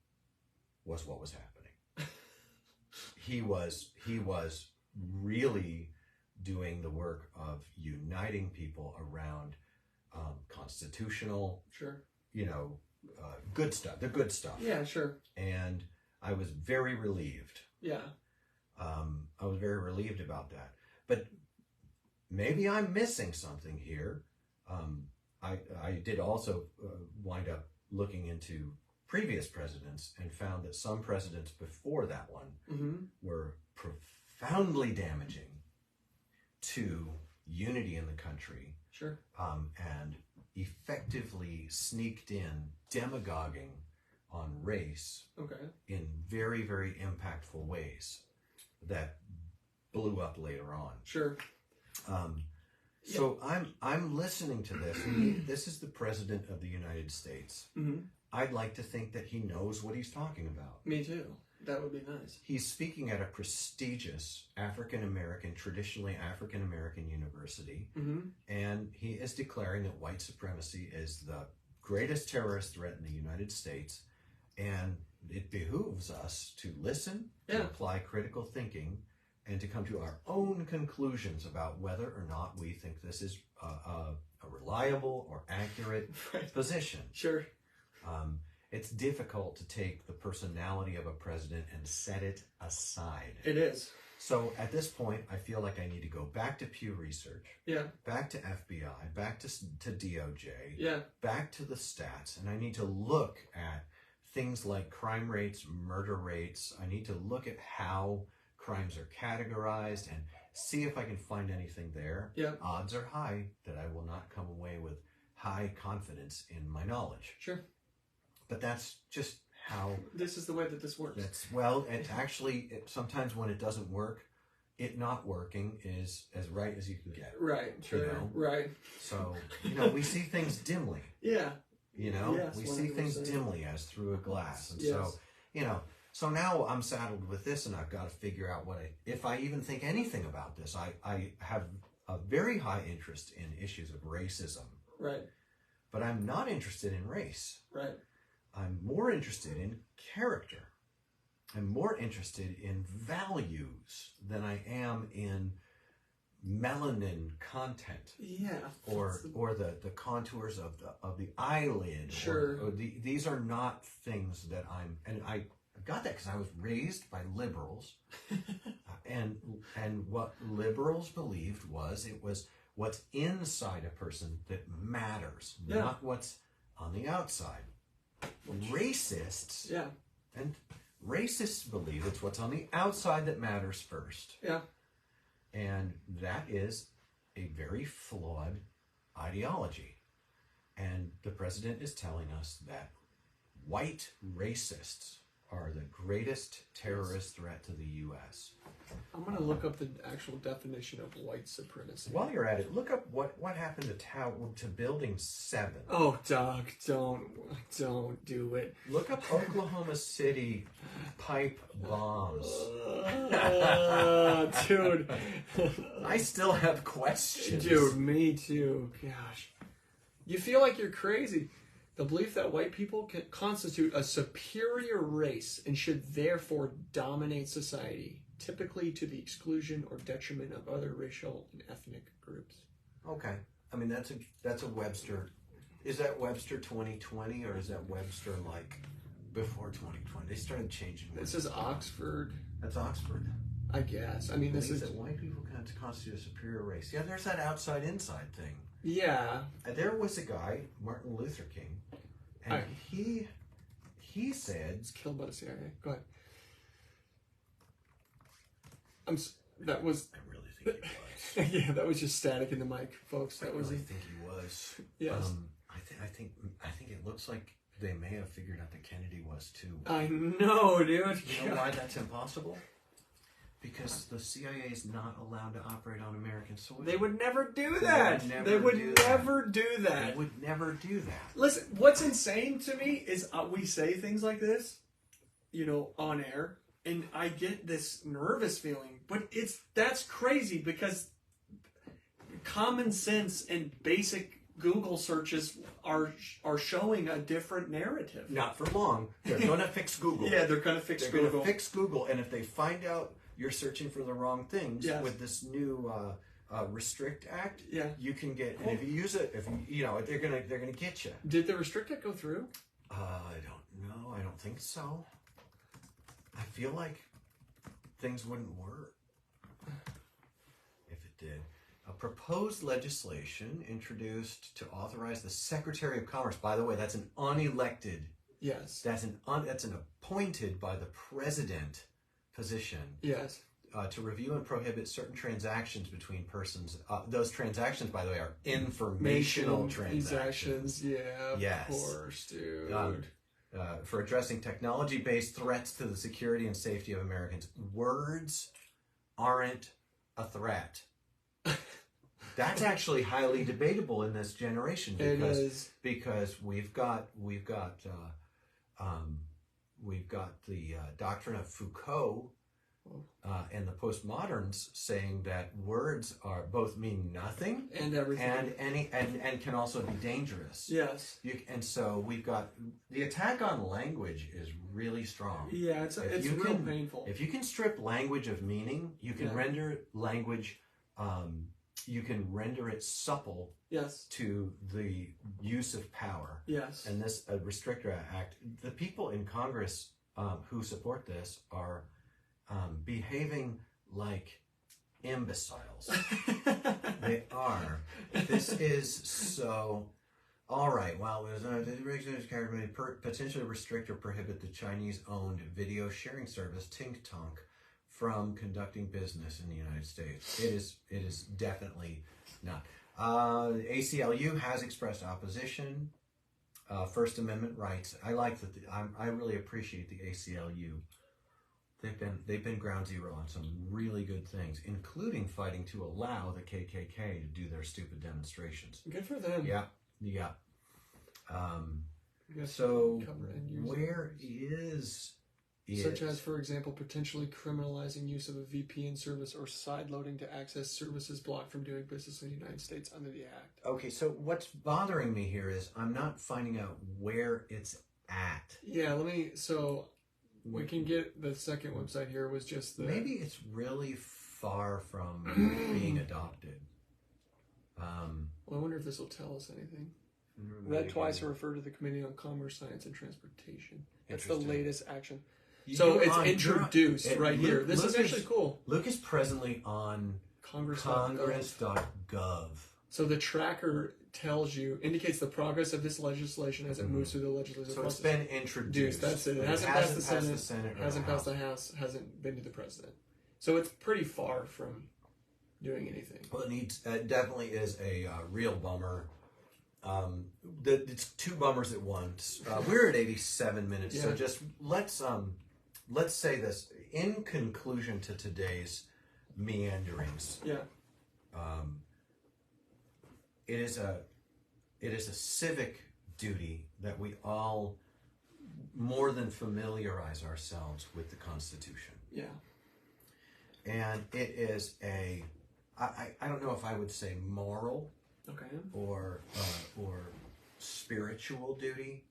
was what was happening. He was really doing the work of uniting people around constitutional, sure, good stuff, the good stuff. Yeah, sure. And I was very relieved. Yeah. I was very relieved about that. But maybe I'm missing something here. I did also wind up looking into previous presidents and found that some presidents before that one were profoundly damaging to unity in the country. Sure. And effectively sneaked in demagoguing on race in very, very impactful ways that blew up later on. Sure. So I'm listening to this. This is the President of the United States. I'd like to think that he knows what he's talking about. Me too. That would be nice. He's speaking at a prestigious traditionally African American university, and he is declaring that white supremacy is the greatest terrorist threat in the United States, and it behooves us to listen, to apply critical thinking, and to come to our own conclusions about whether or not we think this is a reliable or accurate position. Sure. It's difficult to take the personality of a president and set it aside. It is. So at this point, I feel like I need to go back to Pew Research, back to FBI, back to DOJ, back to the stats, and I need to look at things like crime rates, murder rates. I need to look at how crimes are categorized and see if I can find anything there. Odds are high that I will not come away with high confidence in my knowledge. Sure. But that's just how... This is the way that this works. It's actually, sometimes when it doesn't work, it not working is as right as you can get. Right, sure, right. So, we see things dimly. Yeah. Yes, we see things dimly as through a glass. And so now I'm saddled with this, and I've got to figure out if I even think anything about this. I have a very high interest in issues of racism. Right. But I'm not interested in race. Right. I'm more interested in character. I'm more interested in values than I am in melanin content. Yeah. Or the contours of the eyelid. Sure. These are not things that I got that because I was raised by liberals. and what liberals believed was it was what's inside a person that matters, not what's on the outside. Racists believe it's what's on the outside that matters first. Yeah. And that is a very flawed ideology. And the president is telling us that white racists are the greatest terrorist threat to the U.S. I'm going to look up the actual definition of white supremacy. While you're at it, look up what happened to Building 7. Oh, Doc, don't do it. Look up Oklahoma City pipe bombs. Dude. I still have questions. Dude, me too. Gosh. You feel like you're crazy. The belief that white people can constitute a superior race and should therefore dominate society, typically to the exclusion or detriment of other racial and ethnic groups. Okay. I mean, that's a Webster. Is that Webster 2020 or is that Webster like before 2020? They started changing. This is Oxford. That's Oxford. I guess. I mean, this is that white people can constitute a superior race. Yeah, there's that outside-inside thing. Yeah. There was a guy, Martin Luther King, and he said... He's killed by the CIA. Go ahead. That was... I really think he was. Yeah, that was just static in the mic, folks. That I really think he was. Yes. I think it looks like they may have figured out that Kennedy was too. I know, dude. You know why that's impossible? Because the CIA is not allowed to operate on American soil. They would never do that. They would never do that. They would never do that. Listen, what's insane to me is we say things like this, on air, and I get this nervous feeling. But that's crazy because common sense and basic Google searches are showing a different narrative. Not for long. They're going to fix Google. Yeah, they're going to fix Google. They're going to fix Google, and if they find out you're searching for the wrong things with this new Restrict Act, you can get. And if you use it, they're gonna get you. Did the Restrict Act go through? I don't know. I don't think so. I feel like things wouldn't work if it did. A proposed legislation introduced to authorize the Secretary of Commerce. By the way, that's an unelected. Yes. That's an appointed by the president position. Yes. To review and prohibit certain transactions between persons. Those transactions, by the way, are informational transactions. Yeah, yes. Of course, dude. For addressing technology-based threats to the security and safety of Americans. Words aren't a threat. That's actually highly debatable in this generation because we've got the doctrine of Foucault and the postmoderns saying that words are both mean nothing and everything and can also be dangerous. Yes. And so we've got the attack on language is really strong. Yeah, it's real painful. If you can strip language of meaning, you can render language. You can render it supple to the use of power. Yes. And this Restrictor Act, the people in Congress who support this are behaving like imbeciles. They are. This is so... All right, well, potentially restrict or prohibit the Chinese-owned video sharing service Tik-Tok from conducting business in the United States. It is definitely not. ACLU has expressed opposition. First Amendment rights. I like that. I really appreciate the ACLU. They've been ground zero on some really good things, including fighting to allow the KKK to do their stupid demonstrations. Good for them. Yeah. So where is such as, for example, potentially criminalizing use of a VPN service or sideloading to access services blocked from doing business in the United States under the Act. Okay, so what's bothering me here is I'm not finding out where it's at. Yeah, we can get the second website here was just the... Maybe it's really far from being adopted. Well, I wonder if this will tell us anything. Read twice or refer to the Committee on Commerce, Science, and Transportation. That's the latest action. So it's introduced here. This is actually cool. Luke is presently on Congress.gov. So the tracker indicates the progress of this legislation as it moves through the legislative process. So it's been introduced. That's it. It hasn't passed the Senate. Hasn't passed the House. Hasn't been to the President. So it's pretty far from doing anything. Well, it definitely is a real bummer. It's two bummers at once. We're at 87 minutes, so just let's say this in conclusion to today's meanderings. Yeah. It is a civic duty that we all more than familiarize ourselves with the Constitution. Yeah. And it is I don't know if I would say moral or spiritual duty.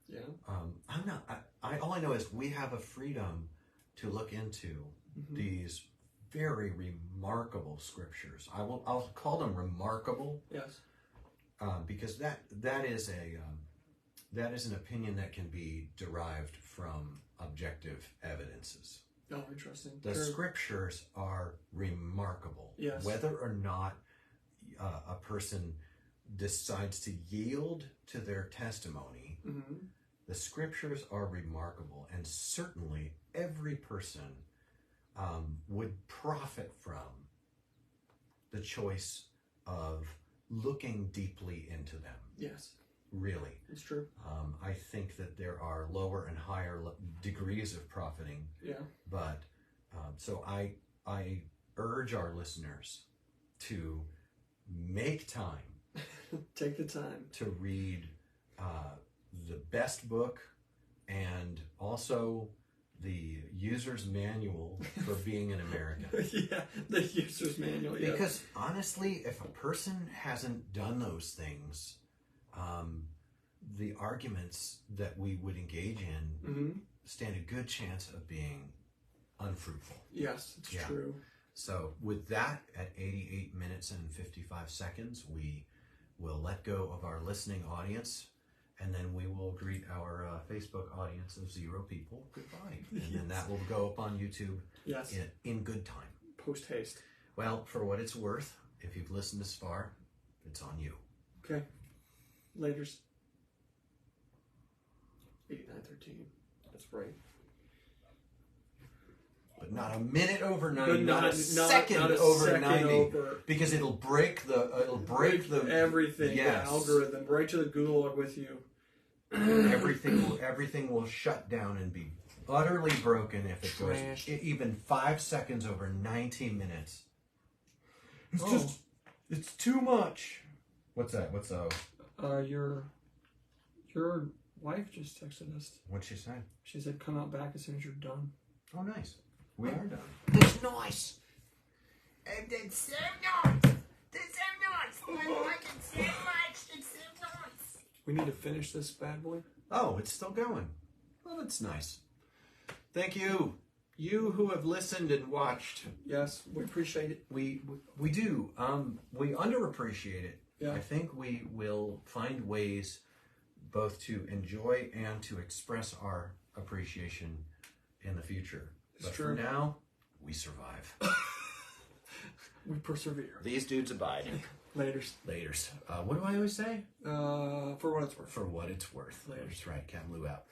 Yeah. I'm not. All I know is we have a freedom to look into these very remarkable scriptures. I'll call them remarkable. Yes. Because that is an opinion that can be derived from objective evidences. Oh, interesting. The scriptures are remarkable. Yes. Whether or not a person decides to yield to their testimony, the scriptures are remarkable, and certainly every person would profit from the choice of looking deeply into them. Yes. Really. It's true. I think that there are lower and higher degrees of profiting. Yeah. But so I urge our listeners to make time. Take the time. To read the best book and also the user's manual for being an American. Yeah, the user's manual. Yeah. Because honestly, if a person hasn't done those things, the arguments that we would engage in stand a good chance of being unfruitful. Yes, it's true. So with that, at 88 minutes and 55 seconds, we will let go of our listening audience, and then we will greet our Facebook audience of 0 people goodbye. And then that will go up on YouTube in good time. Post haste. Well, for what it's worth, if you've listened this far, it's on you. Okay. Laters. 89:13. That's right. But not a minute over 90, not a second over 90, because it'll break the everything. Yes. The algorithm right to the gulag with you. everything will shut down and be utterly broken if it goes even 5 seconds over 90 minutes. It's too much. What's that? What's your wife just texted us. What'd she say? She said, "Come out back as soon as you're done." Oh, nice. We are done. That's nice. That's so nice. That's so nice. I like it so much. It's so nice. We need to finish this bad boy. Oh, it's still going. Well, that's nice. Thank you. You who have listened and watched. Yes, we appreciate it. We do. We underappreciate it. Yeah. I think we will find ways both to enjoy and to express our appreciation in the future. But for now, we survive. We persevere. These dudes abide. Laters. Laters. What do I always say? For what it's worth. For what it's worth. Laters. That's right. CapmLew out.